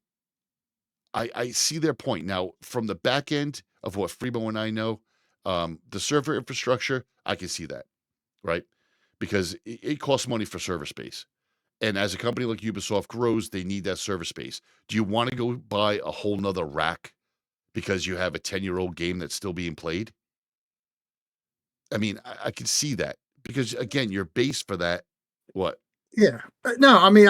I see their point. Now, from the back end of what Fremo and I know, the server infrastructure, I can see that, right? Because it costs money for server space. And as a company like Ubisoft grows, they need that server space. Do you want to go buy a whole nother rack because you have a 10-year-old game that's still being played? I mean, I can see that. Because, again, your base for that, what? Yeah. No, I mean,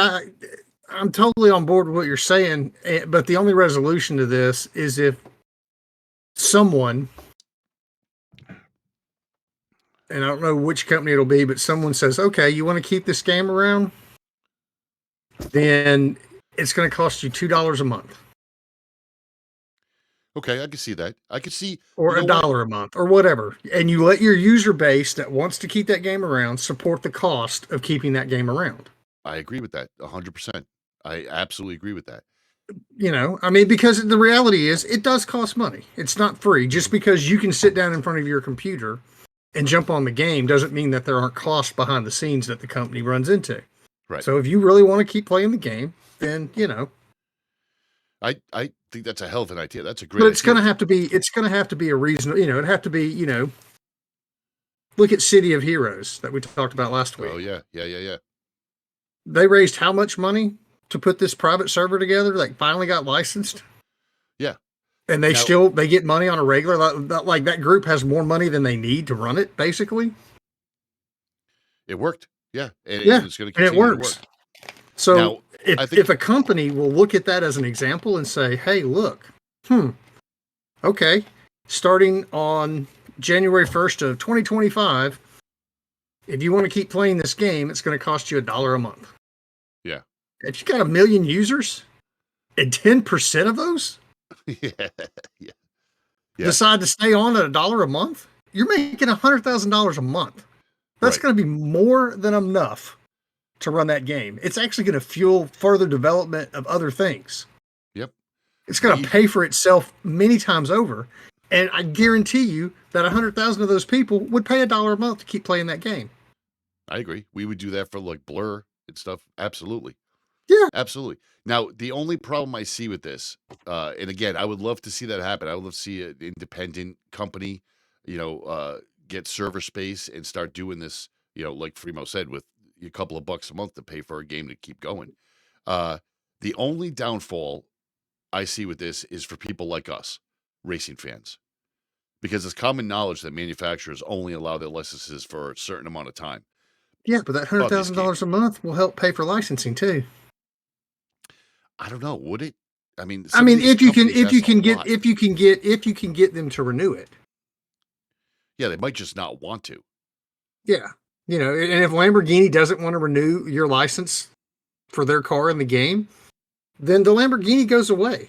I'm totally on board with what you're saying, but the only resolution to this is if someone, and I don't know which company it'll be, but someone says, okay, you want to keep this game around? Then it's going to cost you $2 a month. Okay, I can see that. I can see... Or $1 a month, or whatever. And you let your user base that wants to keep that game around support the cost of keeping that game around. I agree with that 100%. I absolutely agree with that. You know, I mean, because the reality is it does cost money. It's not free. Just because you can sit down in front of your computer and jump on the game doesn't mean that there aren't costs behind the scenes that the company runs into. Right. So if you really want to keep playing the game, then, you know. I think that's a hell of an idea. That's a great But it's idea. going to have to be a reasonable, you know, it'd have to be, you know, look at City of Heroes that we talked about last week. Oh, yeah. They raised how much money to put this private server together? Like finally got licensed? Yeah. And they get money on a regular, like that group has more money than they need to run it, basically. It worked. Yeah. And it's going to continue to work. So now, if a company will look at that as an example and say, hey, look, okay, starting on January 1st of 2025, if you want to keep playing this game, it's going to cost you $1 a month. Yeah. If you got 1 million users and 10% of those decide to stay on at $1 a month, you're making $100,000 a month. That's going to be more than enough to run that game. It's actually going to fuel further development of other things. Yep. It's going to pay for itself many times over. And I guarantee you that 100,000 of those people would pay $1 a month to keep playing that game. I agree. We would do that for like Blur and stuff. Absolutely. Yeah. Absolutely. Now, the only problem I see with this, and again, I would love to see that happen. I would love to see an independent company, get server space and start doing this, like Fremo said, with a couple of bucks a month to pay for a game to keep going. The only downfall I see with this is for people like us, racing fans, because it's common knowledge that manufacturers only allow their licenses for a certain amount of time. Yeah, but that $100,000 a month will help pay for licensing too. I don't know. Would it? I mean, if you can get them to renew it. Yeah, they might just not want to. Yeah. And if Lamborghini doesn't want to renew your license for their car in the game, then the Lamborghini goes away.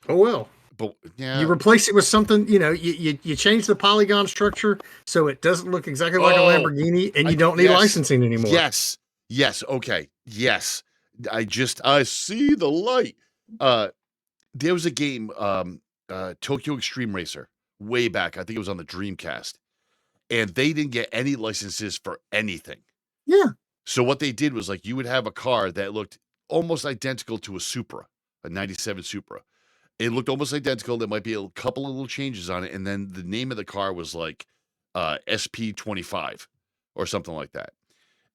Oh, well. But yeah, you replace it with something, you change the polygon structure so it doesn't look exactly like a Lamborghini and you don't need licensing anymore. Yes. Okay. Yes. I see the light. There was a game, Tokyo Extreme Racer, way back. I think it was on the Dreamcast. And they didn't get any licenses for anything. Yeah. So what they did was you would have a car that looked almost identical to a Supra, a 97 Supra. It looked almost identical. There might be a couple of little changes on it. And then the name of the car was SP25 or something like that.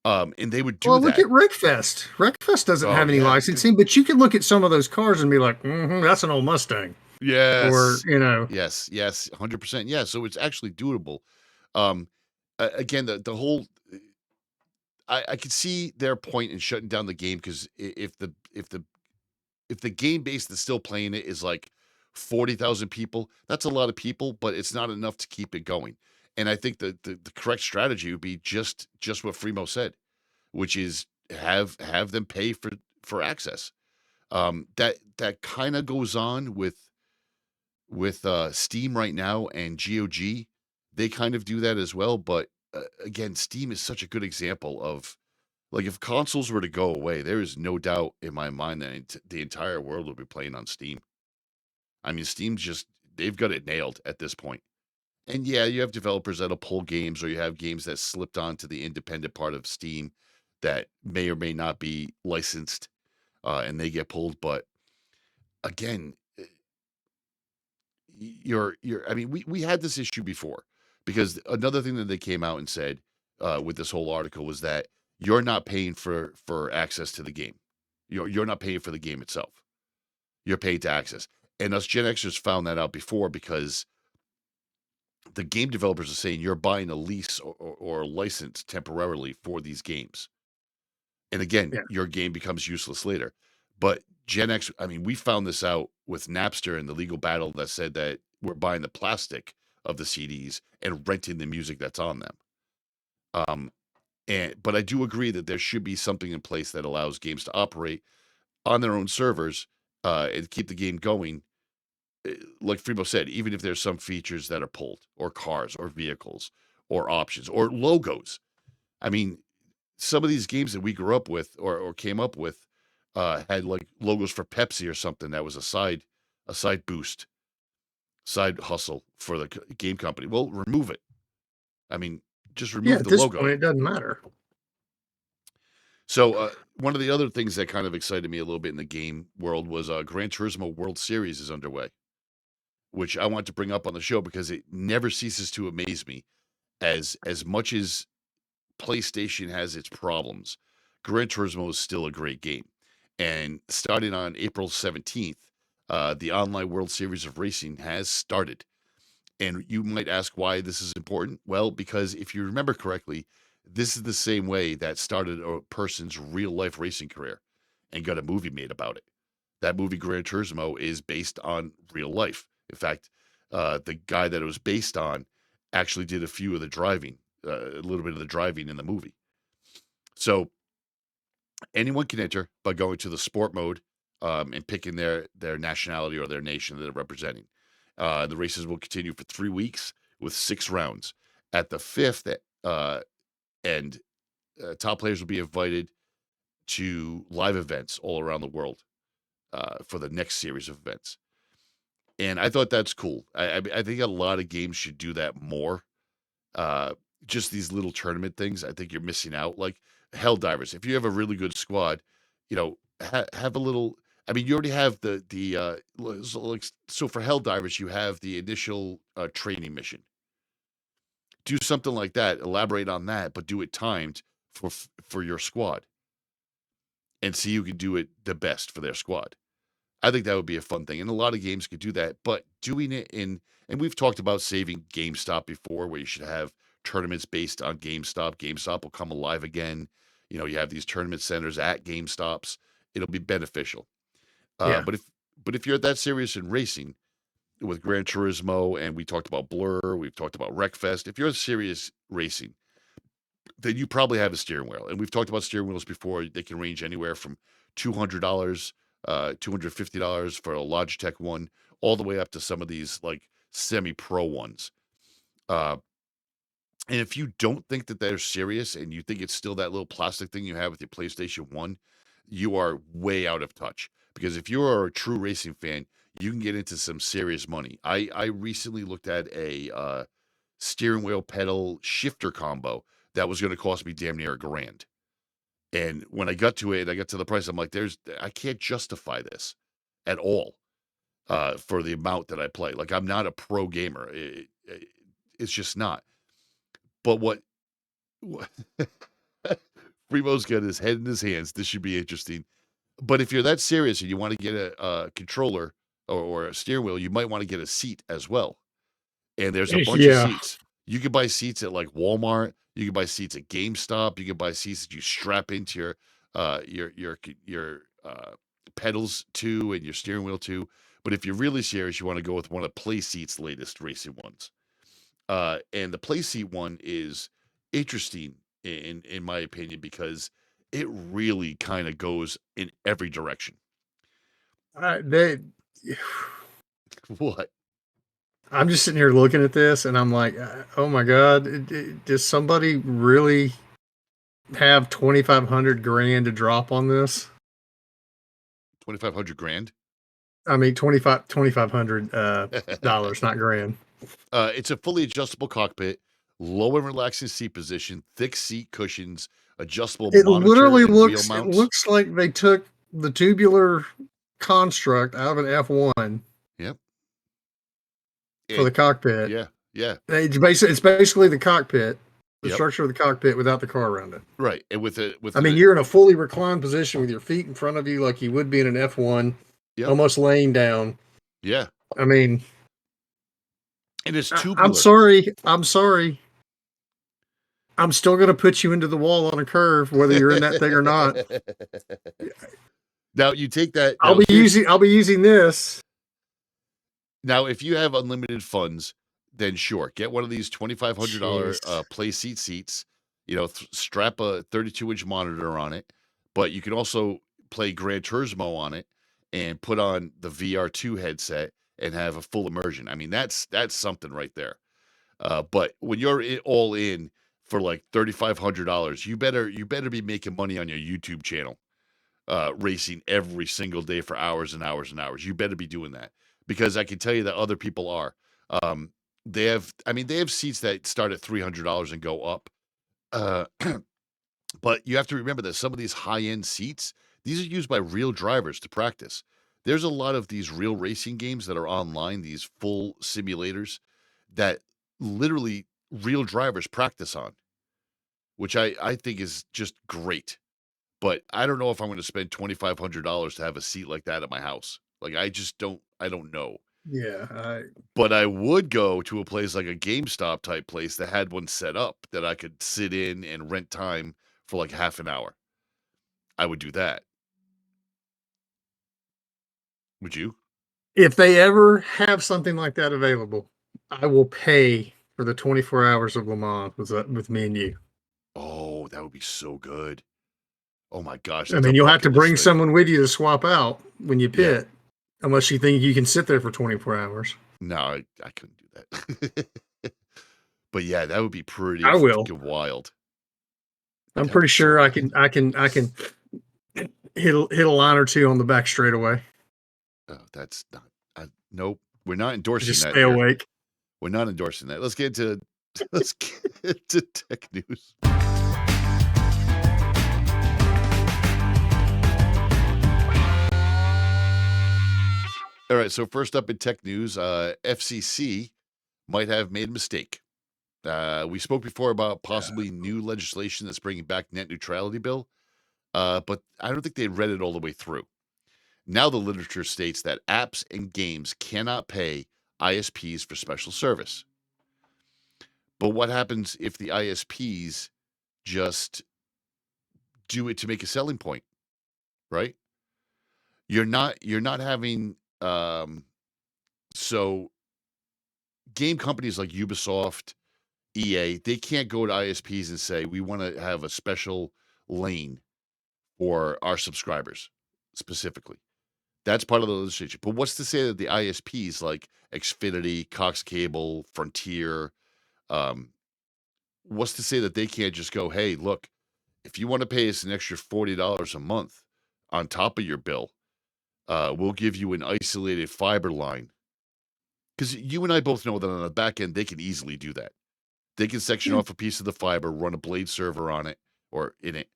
And they would do that. Well, look at Wreckfest. Wreckfest doesn't have any licensing, but you can look at some of those cars and be like, that's an old Mustang. Yes. Or, Yes, 100%. Yeah, so it's actually doable. Again, the whole... I could see their point in shutting down the game because if the game base that's still playing it is like 40,000 people, that's a lot of people, but it's not enough to keep it going. And I think the correct strategy would be just what Fremo said, which is have them pay for access. That kind of goes on with Steam right now and GOG. They kind of do that as well, but again, Steam is such a good example of like if consoles were to go away, there is no doubt in my mind that the entire world will be playing on Steam. I mean, they've got it nailed at this point. And yeah, you have developers that'll pull games, or you have games that slipped onto the independent part of Steam that may or may not be licensed, and they get pulled. But again, I mean, we had this issue before because another thing that they came out and said with this whole article was that you're not paying for access to the game. You're not paying for the game itself. You're paying to access. And us Gen Xers found that out before because the game developers are saying you're buying a lease or a license temporarily for these games. And again, Yeah. your game becomes useless later. But Gen X, I mean, we found this out with Napster and the legal battle that said that we're buying the plastic of the CDs and renting the music that's on them. But I do agree that there should be something in place that allows games to operate on their own servers and keep the game going. Like Frebo said, even if there's some features that are pulled, or cars, or vehicles, or options, or logos. I mean, some of these games that we grew up with or came up with had like logos for Pepsi or something that was a side boost, side hustle for the game company. Well, remove it. I mean, just remove At the this logo. point, it doesn't matter. So one of the other things that kind of excited me a little bit in the game world was Gran Turismo World Series is underway, which I want to bring up on the show because it never ceases to amaze me. As much as PlayStation has its problems, Gran Turismo is still a great game. And starting on April 17th, the online World Series of Racing has started. And you might ask why this is important. Well, because if you remember correctly, this is the same way that started a person's real life racing career and got a movie made about it. That movie, Gran Turismo, is based on real life. In fact, the guy that it was based on actually did a few of the driving, a little bit of the driving in the movie. So anyone can enter by going to the sport mode and picking their nationality or their nation that they're representing. The races will continue for 3 weeks with 6 rounds. At the 5th end, top players will be invited to live events all around the world for the next series of events. And I thought that's cool. I think a lot of games should do that more. Just these little tournament things, I think you're missing out. Like Helldivers, if you have a really good squad, have a little. I mean, you already have the so for Helldivers, you have the initial training mission. Do something like that. Elaborate on that, but do it timed for your squad, and see who can do it the best for their squad. I think that would be a fun thing, and a lot of games could do that. But doing it and we've talked about saving GameStop before, where you should have tournaments based on GameStop. GameStop will come alive again. You have these tournament centers at GameStops. It'll be beneficial. But if you're that serious in racing with Gran Turismo, and we talked about Blur, we've talked about Wreckfest, if you're serious racing, then you probably have a steering wheel. And we've talked about steering wheels before. They can range anywhere from $200, $250 for a Logitech one, all the way up to some of these like semi-pro ones. And if you don't think that they're serious and you think it's still that little plastic thing you have with your PlayStation 1, you are way out of touch. Because if you are a true racing fan, you can get into some serious money. I recently looked at a steering wheel pedal shifter combo that was going to cost me damn near $1,000. And when I got to it, I got to the price, I'm like, I can't justify this at all for the amount that I play. Like, I'm not a pro gamer. It's just not. But what Fremo's got his head in his hands. This should be interesting. But if you're that serious and you want to get a controller or a steering wheel, you might want to get a seat as well. And there's a bunch of seats. You can buy seats at like Walmart. You can buy seats at GameStop. You can buy seats that you strap into your pedals to and your steering wheel to. But if you're really serious, you want to go with one of PlaySeat's latest racing ones. And the PlaySeat one is interesting in my opinion because it really kind of goes in every direction. They, What? I'm just sitting here looking at this, and I'm like, oh my god, does somebody really have 2,500 grand to drop on this? 2,500 grand? I mean, $2,500 dollars, not grand. It's a fully adjustable cockpit, low and relaxing seat position, thick seat cushions, adjustable It monitor literally and looks. wheel It mounts. looks like they took the tubular construct out of an F1 Yep. for the cockpit. Yeah. It's basically the cockpit, the Yep. structure of the cockpit without the car around it. Right. And I mean, you're in a fully reclined position with your feet in front of you, like you would be in an F1, Yep. almost laying down. Yeah. I mean, And it's tubular. I'm sorry. I'm still going to put you into the wall on a curve, whether you're in that thing or not. Now you take that. I'll be using this. Now, if you have unlimited funds, then sure, get one of these $2,500 play seats. You know, strap a 32-inch monitor on it, but you can also play Gran Turismo on it and put on the VR2 headset and have a full immersion. I mean, that's something right there. But when you're all in for like $3,500, you better be making money on your YouTube channel, racing every single day for hours and hours and hours. You better be doing that because I can tell you that other people are. They have seats that start at $300 and go up. But you have to remember that some of these high-end seats, these are used by real drivers to practice. There's a lot of these real racing games that are online, these full simulators that literally real drivers practice on, which I think is just great. But I don't know if I'm going to spend $2,500 to have a seat like that at my house. Like I don't know. Yeah. But I would go to a place like a GameStop type place that had one set up that I could sit in and rent time for like half an hour. I would do that. Would you? If they ever have something like that available, I will pay for the 24 hours of Le Mans with me and you. Oh, that would be so good. Oh my gosh. I mean, you'll have to bring someone with you to swap out when you pit, unless you think you can sit there for 24 hours. No, I couldn't do that. But yeah, that would be pretty wild. I'm pretty sure I can hit a line or two on the back straightaway. Oh, that's not. Nope, we're not endorsing Just that. Stay awake. We're not endorsing that. Let's get to tech news. All right, so first up in tech news, FCC might have made a mistake. We spoke before about possibly new legislation that's bringing back net neutrality bill, but I don't think they read it all the way through. Now the literature states that apps and games cannot pay ISPs for special service. But what happens if the ISPs just do it to make a selling point, right? You're not having so game companies like Ubisoft, EA, they can't go to ISPs and say, we want to have a special lane for our subscribers specifically. That's part of the legislation. But what's to say that the ISPs like Xfinity, Cox Cable, Frontier, what's to say that they can't just go, hey, look, if you want to pay us an extra $40 a month on top of your bill, we'll give you an isolated fiber line. Because you and I both know that on the back end, they can easily do that. They can section off a piece of the fiber, run a blade server on it or in it,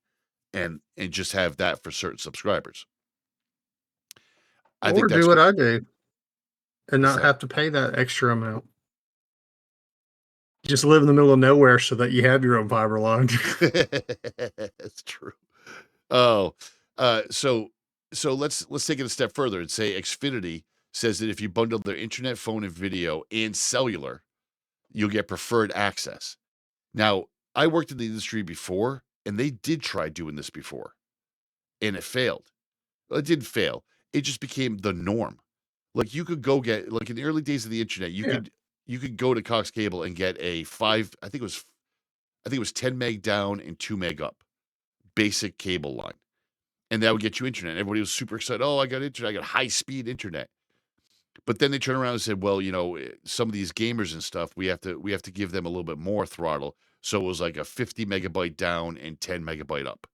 and just have that for certain subscribers. I think do what I do and not have to pay that extra amount. Just live in the middle of nowhere so that you have your own fiber line. That's true. Oh, so let's take it a step further and say Xfinity says that if you bundle their internet, phone, and video and cellular, you'll get preferred access. Now, I worked in the industry before, and they did try doing this before, and it failed. Well, it didn't fail. It just became the norm. Like you could go get like in the early days of the internet, you could go to Cox Cable and get a I think it was 10 meg down and 2 meg up, basic cable line, and that would get you internet. Everybody was super excited. Oh, I got internet. I got high speed internet. But then they turned around and said, well, some of these gamers and stuff, we have to give them a little bit more throttle. So it was like a 50 megabyte down and 10 megabyte up.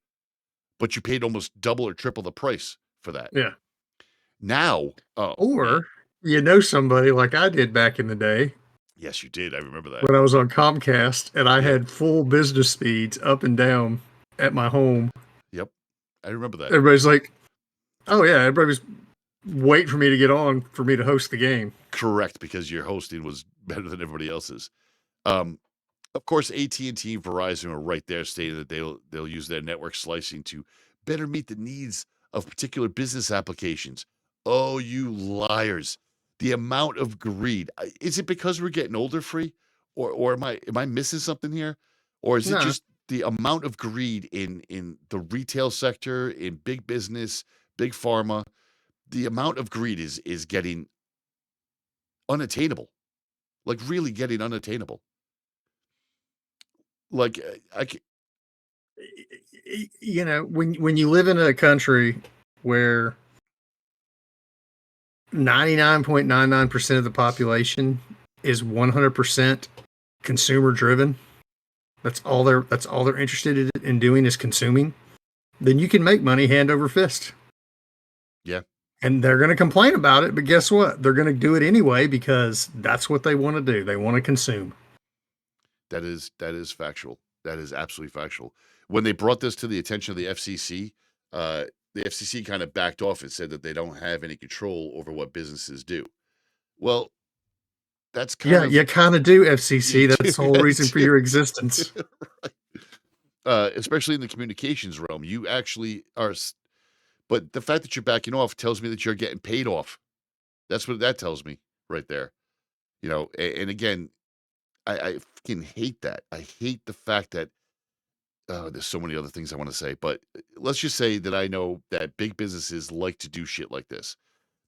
But you paid almost double or triple the price for that. Yeah. Now, Or you know somebody like I did back in the day yes, you did. I remember that. when I was on Comcast and I had full business speeds up and down at my home. Yep. I remember that. Everybody's like, oh yeah, everybody was waiting for me to get on for me to host the game. Correct, because your hosting was better than everybody else's. Of course, AT&T and Verizon are right there stating that they'll use their network slicing to better meet the needs of particular business applications. Oh, you liars. The amount of greed. Is it because we're getting older, Free? Or am I missing something here? Or is it just the amount of greed in the retail sector, in big business, big pharma? The amount of greed is getting unattainable. Like really getting unattainable. Like when you live in a country where 99.99% of the population is 100% consumer driven, that's all they're interested in doing is consuming, then you can make money hand over fist. Yeah. And they're going to complain about it, but guess what? They're going to do it anyway because that's what they want to do. They want to consume. That is factual. That is absolutely factual. When they brought this to the attention of the FCC, the FCC kind of backed off and said that they don't have any control over what businesses do. Well, that's you kind of do, FCC. That's the whole reason for your existence. Right. Especially in the communications realm, you actually are. But the fact that you're backing off tells me that you're getting paid off. That's what that tells me right there. And again, I fucking hate that. I hate the fact that there's so many other things I want to say, but let's just say that I know that big businesses like to do shit like this.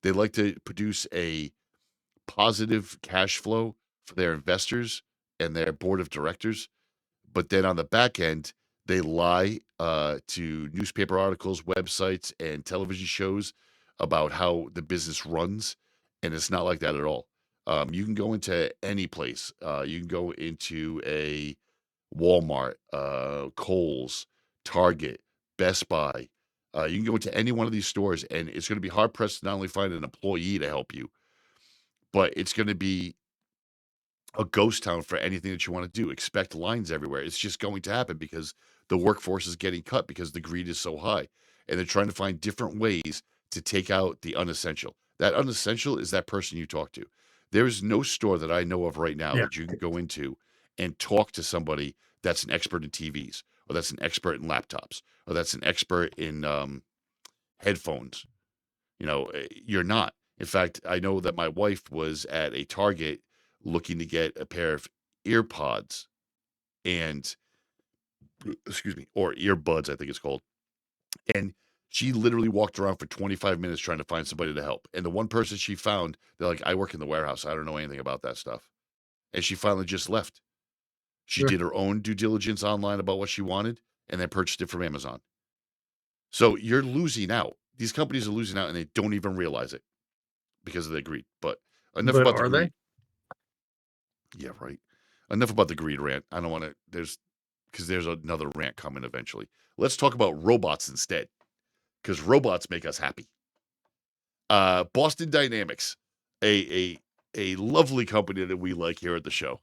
They like to produce a positive cash flow for their investors and their board of directors, but then on the back end, they lie to newspaper articles, websites, and television shows about how the business runs, and it's not like that at all. You can go into any place. You can go into a Walmart, Kohl's, Target, Best Buy. You can go into any one of these stores, and it's going to be hard-pressed to not only find an employee to help you, but it's going to be a ghost town for anything that you want to do. Expect lines everywhere. It's just going to happen because the workforce is getting cut because the greed is so high. And they're trying to find different ways to take out the unessential. That unessential is that person you talk to. There's no store that I know of right now that you can go into and talk to somebody that's an expert in TVs, or that's an expert in laptops, or that's an expert in headphones. You're not. In fact, I know that my wife was at a Target looking to get a pair of earpods or earbuds, I think it's called. And she literally walked around for 25 minutes trying to find somebody to help. And the one person she found, they're like, I work in the warehouse. I don't know anything about that stuff. And she finally just left. She did her own due diligence online about what she wanted and then purchased it from Amazon. So you're losing out. These companies are losing out and they don't even realize it because of their greed. But enough about the greed. Yeah, right. Enough about the greed rant. I don't want to, because there's another rant coming eventually. Let's talk about robots instead, because robots make us happy. Boston Dynamics, a lovely company that we like here at the show.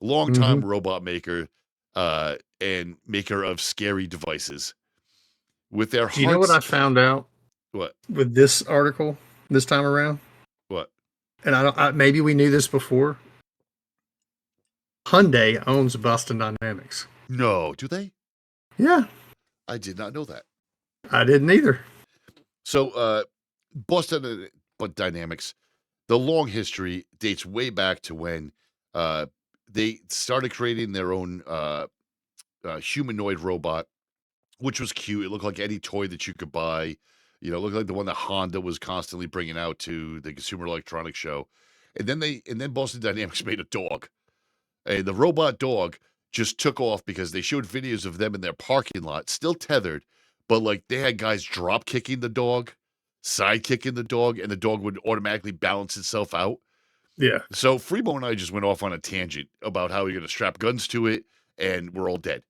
Long-time robot maker and maker of scary devices. With their Do you know what I found out? What? With this article this time around? What? And maybe we knew this before. Hyundai owns Boston Dynamics. No, do they? Yeah. I did not know that. I didn't either. So, Boston Dynamics, the long history dates way back to when they started creating their own humanoid robot, which was cute. It looked like any toy that you could buy. You know, it looked like the one that Honda was constantly bringing out to the Consumer Electronics Show. And then Boston Dynamics made a dog. And the robot dog just took off because they showed videos of them in their parking lot, still tethered, but like they had guys drop kicking the dog, side kicking the dog, and the dog would automatically balance itself out. Yeah. So Freebo and I just went off on a tangent about how we're going to strap guns to it, and we're all dead.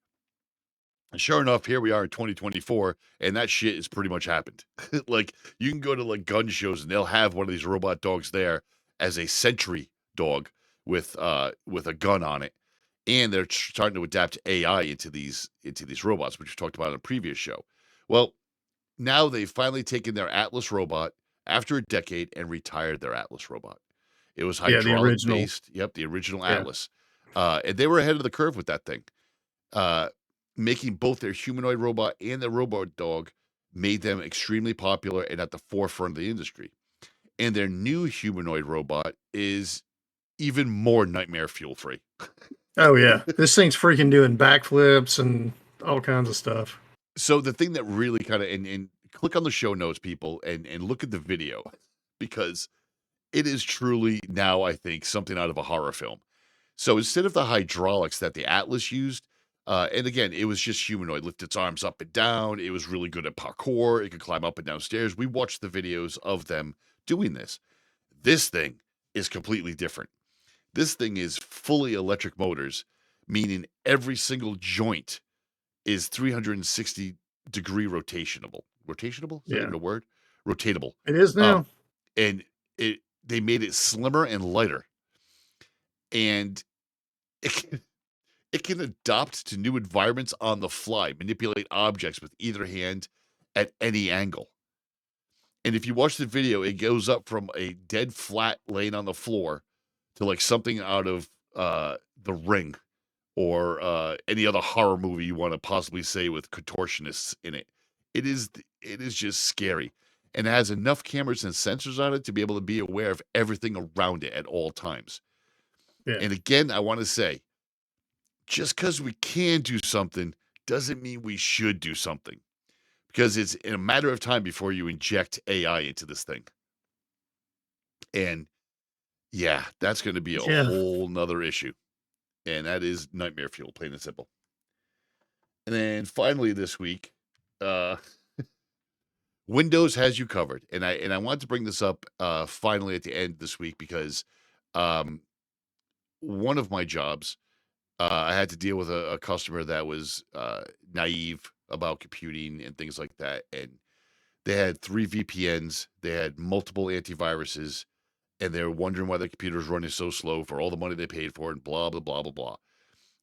And sure enough, here we are in 2024, and that shit has pretty much happened. Like, you can go to like gun shows, and they'll have one of these robot dogs there as a sentry dog with a gun on it, and they're starting to adapt AI into these robots, which we talked about in a previous show. Well, now they've finally taken their Atlas robot after a decade and retired their Atlas robot. It was Yeah, the hydraulic original. based. Yep, the original Yeah. Atlas. And they were ahead of the curve with that thing. Making both their humanoid robot and their robot dog made them extremely popular and at the forefront of the industry. And their new humanoid robot is even more nightmare fuel free. Oh yeah, this thing's freaking doing backflips and all kinds of stuff. So the thing that really kind of and click on the show notes, people, and look at the video, because it is truly now, I think, something out of a horror film. So instead of the hydraulics that the Atlas used, and again, it was just humanoid, lift its arms up and down. It was really good at parkour. It could climb up and down stairs. We watched the videos of them doing this. This thing is completely different. This thing is fully electric motors, meaning every single joint is 360-degree rotationable. Rotationable? Is that Yeah. even a word? Rotatable. It is now. And they made it slimmer and lighter. And it can adapt to new environments on the fly, manipulate objects with either hand at any angle. And if you watch the video, it goes up from a dead flat laying on the floor to like something out of The Ring or any other horror movie you want to possibly say with contortionists in it. It is just scary. And it has enough cameras and sensors on it to be able to be aware of everything around it at all times. Yeah. And again, I want to say, just because we can do something doesn't mean we should do something. Because it's in a matter of time before you inject AI into this thing. And yeah, that's going to be a Yeah. whole nother issue. And that is nightmare fuel, plain and simple. And then finally this week, Windows has you covered. And I wanted to bring this up finally at the end this week because one of my jobs, I had to deal with a customer that was naive about computing and things like that. And they had 3 VPNs, they had multiple antiviruses, and they were wondering why their computer was running so slow for all the money they paid for, and blah, blah, blah, blah, blah.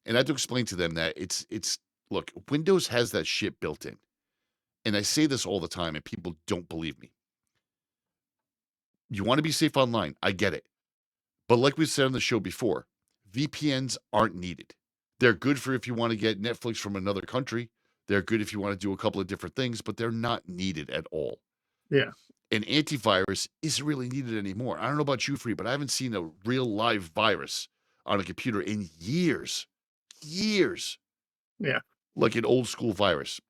And I had to explain to them that it's look, Windows has that shit built in. And I say this all the time, and people don't believe me. You want to be safe online, I get it. But like we said on the show before, VPNs aren't needed. They're good for if you want to get Netflix from another country. They're good if you want to do a couple of different things, but they're not needed at all. Yeah. An antivirus isn't really needed anymore. I don't know about you, Free, but I haven't seen a real live virus on a computer in years. Years. Yeah. Like an old school virus.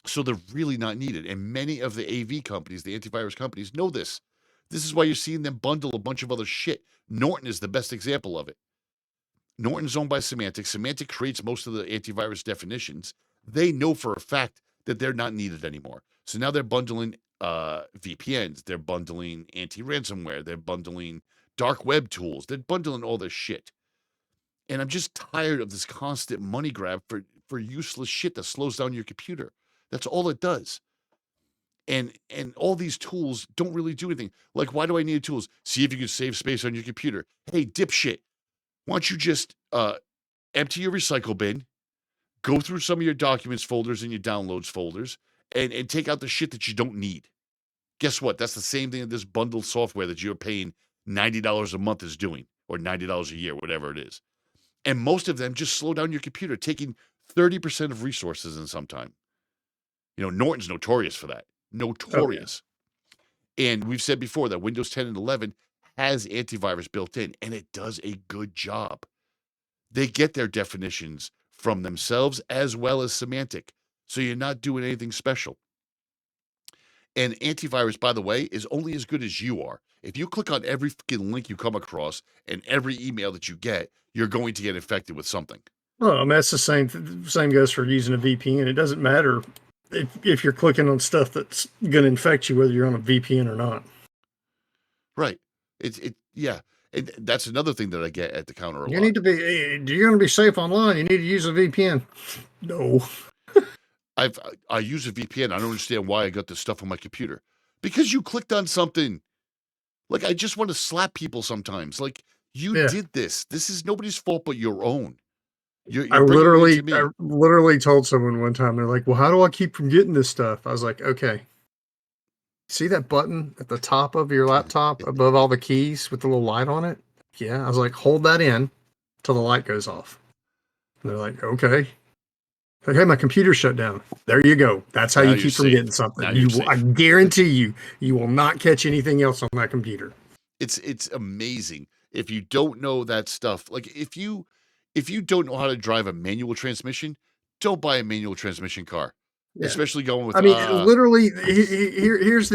So they're really not needed. And many of the AV companies, the antivirus companies, know this. This is why you're seeing them bundle a bunch of other shit. Norton is the best example of it. Norton's owned by Symantec. Symantec creates most of the antivirus definitions. They know for a fact that they're not needed anymore. So now they're bundling VPNs. They're bundling anti-ransomware. They're bundling dark web tools. They're bundling all this shit. And I'm just tired of this constant money grab for useless shit that slows down your computer. That's all it does. And all these tools don't really do anything. Like, why do I need tools? See if you can save space on your computer. Hey, dipshit, why don't you just empty your recycle bin, go through some of your documents folders and your downloads folders, and take out the shit that you don't need. Guess what? That's the same thing that this bundled software that you're paying $90 a month is doing, or $90 a year, whatever it is. And most of them just slow down your computer, taking 30% of resources in some time. You know, Norton's notorious for that. Notorious. Oh, yeah. And we've said before that Windows 10 and 11 has antivirus built in, and it does a good job. they get their definitions from themselves as well as semantic. So you're not doing anything special. And antivirus, by the way, is only as good as you are. If you click on every fucking link you come across and every email that you get, you're going to get infected with something. Well, I mean, that's the same goes for using a VPN. It doesn't matter if you're clicking on stuff that's going to infect you, whether you're on a VPN or not. Right. Yeah. And that's another thing that I get at the counter a You lot. need to be, you're going to be safe online. You need to use a VPN. No. I use a VPN. I don't understand why I got this stuff on my computer. Because you clicked on something. Like, I just want to slap people sometimes. Like, you did this. This is nobody's fault but your own. I literally told someone one time, they're like, well, how do I keep from getting this stuff? I was like, okay. See that button at the top of your laptop above all the keys with the little light on it? Yeah. I was like, hold that in till the light goes off. And they're like, okay. Like, hey, my computer shut down. There you go. That's how you keep from getting something. I guarantee you will not catch anything else on that computer. It's amazing. If you don't know that stuff, like if you don't know how to drive a manual transmission, don't buy a manual transmission car. Yeah. Especially going with. I mean, literally, here's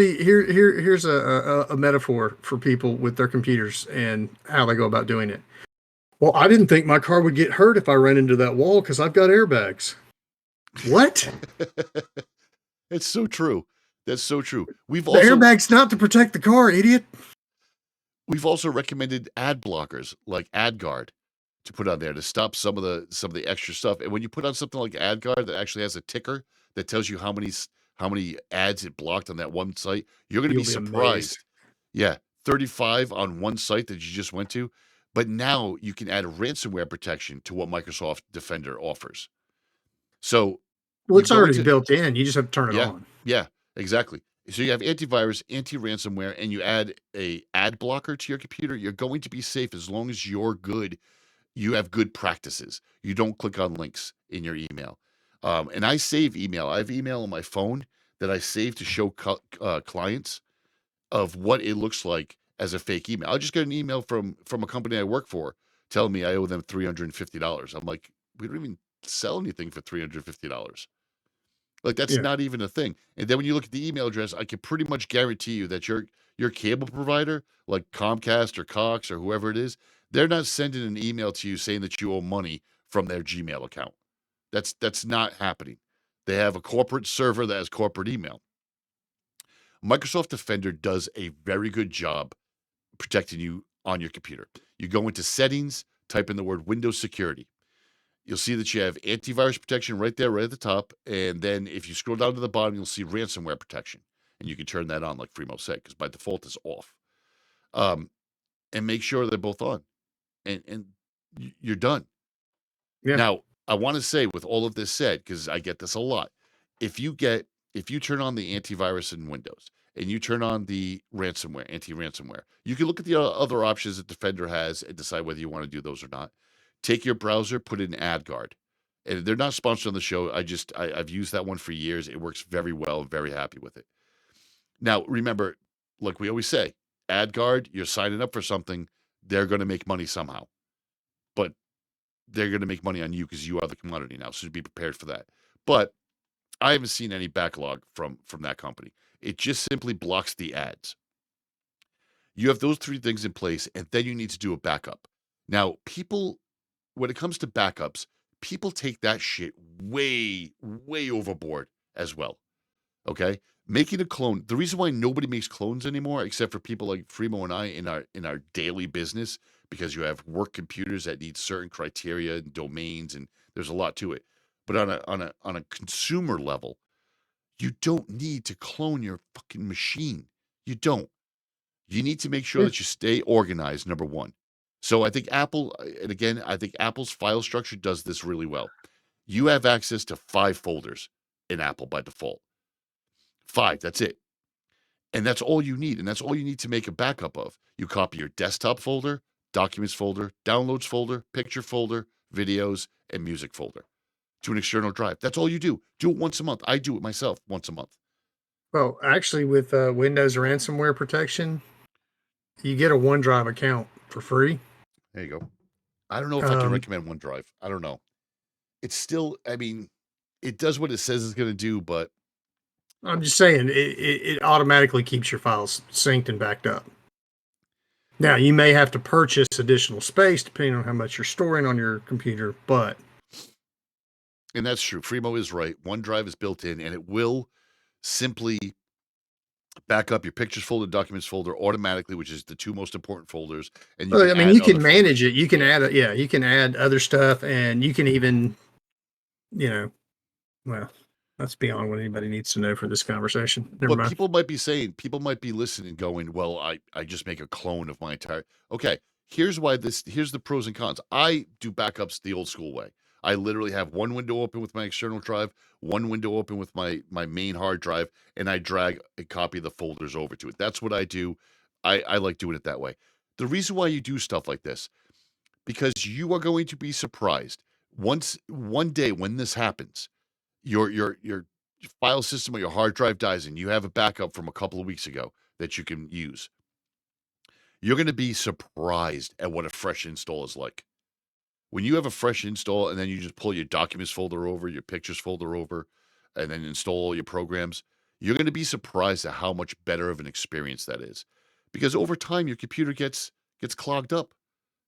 a metaphor for people with their computers and how they go about doing it. Well, I didn't think my car would get hurt if I ran into that wall because I've got airbags. What? It's so true. That's so true. The airbag's not to protect the car, idiot. We've also recommended ad blockers like AdGuard to put on there to stop some of the extra stuff. And when you put on something like AdGuard that actually has a ticker that tells you how many ads it blocked on that one site, you're going to be surprised. Amazed. Yeah, 35 on one site that you just went to. But now you can add ransomware protection to what Microsoft Defender offers. So, it's already built in. You just have to turn it on. Yeah, exactly. So you have antivirus, anti-ransomware, and you add a ad blocker to your computer. You're going to be safe as long as you're good. You have good practices. You don't click on links in your email. And I save email. I have email on my phone that I save to show clients of what it looks like as a fake email. I just get an email from a company I work for telling me I owe them $350. I'm like, we don't even sell anything for $350. Like, that's not even a thing. And then when you look at the email address, I can pretty much guarantee you that your cable provider, like Comcast or Cox or whoever it is, they're not sending an email to you saying that you owe money from their Gmail account. That's not happening. They have a corporate server that has corporate email. Microsoft Defender does a very good job protecting you on your computer. You go into settings, type in the word Windows security. You'll see that you have antivirus protection right there, right at the top. And then if you scroll down to the bottom, you'll see ransomware protection. And you can turn that on, like Fremo said, because by default it's off. And make sure they're both on. And you're done. Yeah. Now, I want to say, with all of this said, because I get this a lot, if you turn on the antivirus in Windows and you turn on the ransomware, anti-ransomware, you can look at the other options that Defender has and decide whether you want to do those or not. Take your browser, put in AdGuard. And they're not sponsored on the show. I've used that one for years. It works very well. I'm very happy with it. Now, remember, like we always say, AdGuard, you're signing up for something, they're going to make money somehow. But they're going to make money on you because you are the commodity now. So be prepared for that. But I haven't seen any backlog from that company. It just simply blocks the ads. You have those three things in place, and then you need to do a backup. Now, people, when it comes to backups, people take that shit way, way overboard as well. Okay? Making a clone, the reason why nobody makes clones anymore, except for people like Fremo and I in our daily business, because you have work computers that need certain criteria and domains, and there's a lot to it. But on a consumer level, you don't need to clone your fucking machine. You don't. You need to make sure that you stay organized, number one. So I think Apple, and again, I think Apple's file structure does this really well. You have access to 5 folders in Apple by default. 5, that's it. And that's all you need. And that's all you need to make a backup of. You copy your desktop folder, documents folder, downloads folder, picture folder, videos, and music folder to an external drive. That's all you do. Do it once a month. I do it myself once a month. Well, actually, with Windows ransomware protection, you get a OneDrive account for free. There you go. I don't know if I can recommend OneDrive. I don't know. It's still, I mean, it does what it says it's going to do, but I'm just saying it automatically keeps your files synced and backed up. Now, you may have to purchase additional space depending on how much you're storing on your computer, but. And that's true. Fremo is right. OneDrive is built in, and it will simply back up your pictures folder, documents folder automatically, which is the two most important folders. And you I mean, you can manage it. You can add, you can add other stuff, and you can even, well, that's beyond what anybody needs to know for this conversation. Never mind. People might be listening, going, "Well, I just make a clone of my entire." Okay, here's the pros and cons. I do backups the old school way. I literally have one window open with my external drive, one window open with my main hard drive, and I drag a copy of the folders over to it. That's what I do. I like doing it that way. The reason why you do stuff like this, because you are going to be surprised one day when this happens, your file system or your hard drive dies and you have a backup from a couple of weeks ago that you can use. You're going to be surprised at what a fresh install is like. When you have a fresh install and then you just pull your documents folder over, your pictures folder over, and then install all your programs, you're going to be surprised at how much better of an experience that is. Because over time, your computer gets clogged up.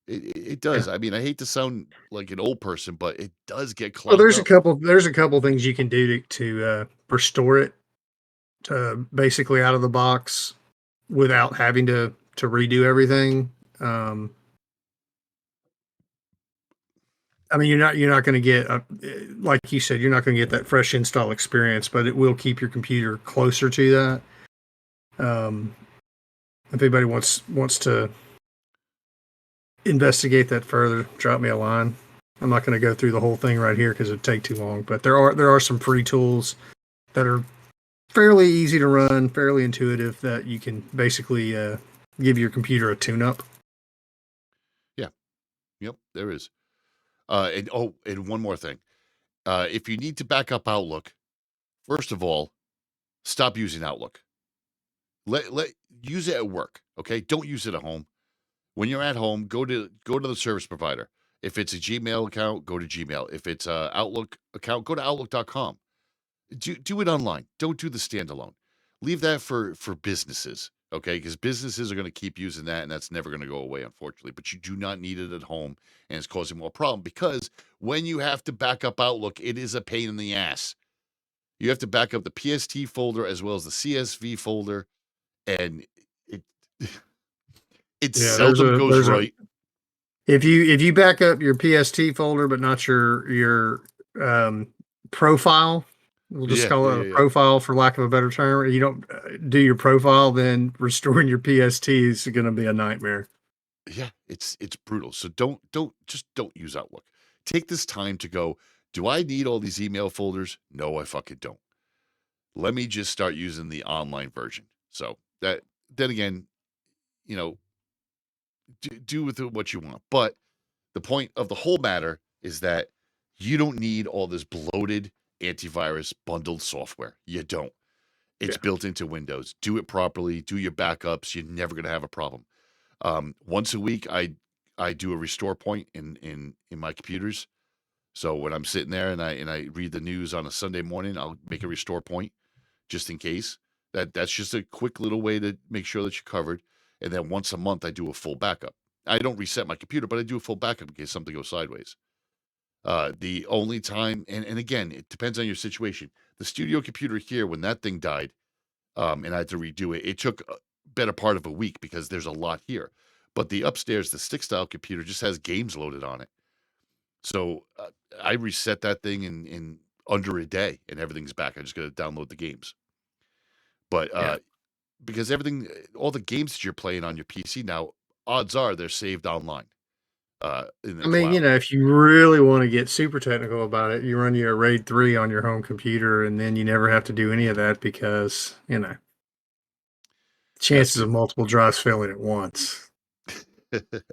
It does. I mean, I hate to sound like an old person, but it does get clogged up. There's a couple things you can do to restore it basically out of the box without having to redo everything. I mean, you're not going to get, like you said, you're not going to get that fresh install experience, but it will keep your computer closer to that. If anybody wants to investigate that further, drop me a line. I'm not going to go through the whole thing right here because it'd take too long, but there are some free tools that are fairly easy to run, fairly intuitive, that you can basically give your computer a tune-up. Yeah. Yep, there is. And one more thing. If you need to back up Outlook, first of all, stop using Outlook. Use it at work, okay? Don't use it at home. When you're at home, go to the service provider. If it's a Gmail account, go to Gmail. If it's a Outlook account, go to outlook.com. Do it online. Don't do the standalone. Leave that for businesses, okay? Because businesses are going to keep using that, and that's never going to go away, unfortunately. But you do not need it at home, and it's causing more problem. Because when you have to back up Outlook, it is a pain in the ass. You have to back up the PST folder as well as the CSV folder, and it seldom goes right. If you back up your PST folder but not your profile, we'll just call it a profile for lack of a better term. You don't do your profile, then restoring your PST is going to be a nightmare. Yeah, it's brutal. So don't use Outlook. Take this time to go, do I need all these email folders? No, I fucking don't. Let me just start using the online version. So then again, do with it what you want. But the point of the whole matter is that you don't need all this bloated antivirus bundled software. You don't. It's built into Windows. Do it properly. Do your backups. You're never going to have a problem. Once a week, I do a restore point in my computers. So when I'm sitting there and I read the news on a Sunday morning, I'll make a restore point just in case. That's just a quick little way to make sure that you're covered. And then once a month, I do a full backup. I don't reset my computer, but I do a full backup in case something goes sideways. The only time, and again, it depends on your situation. The studio computer here, when that thing died, and I had to redo it, it took a better part of a week because there's a lot here. But the upstairs, the stick-style computer just has games loaded on it. So I reset that thing in under a day, and everything's back. I just got to download the games. But because all the games that you're playing on your PC now, odds are they're saved online. I mean, cloud. If you really want to get super technical about it, you run your RAID 3 on your home computer, and then you never have to do any of that because, chances of multiple drives failing at once. That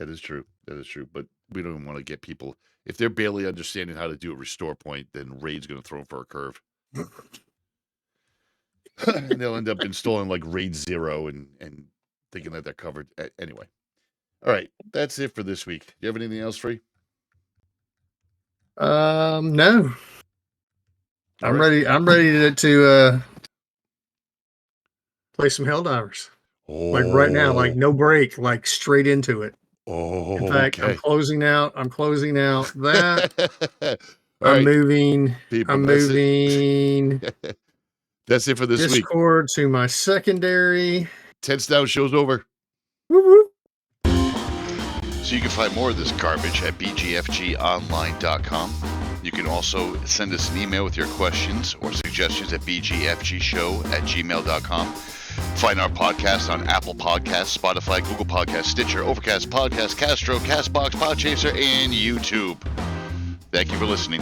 is true. But we don't even want to get people, if they're barely understanding how to do a restore point, then RAID's going to throw them for a curve. And they'll end up installing like RAID 0 and thinking that they're covered. Anyway. All right, that's it for this week. Do you have anything else, Free? No. All I'm right. ready. I'm ready to play some Helldivers. Like right now, like no break, like straight into it. Oh, In fact, I'm okay. closing out that. All I'm right, moving. people, I'm that's moving it. That's it for this week. Discord to my secondary. 10 down, show's over. Woo woo. So you can find more of this garbage at bgfgonline.com. You can also send us an email with your questions or suggestions at bgfgshow@gmail.com. Find our podcast on Apple Podcasts, Spotify, Google Podcasts, Stitcher, Overcast, Podcast, Castro, Castbox, Podchaser, and YouTube. Thank you for listening.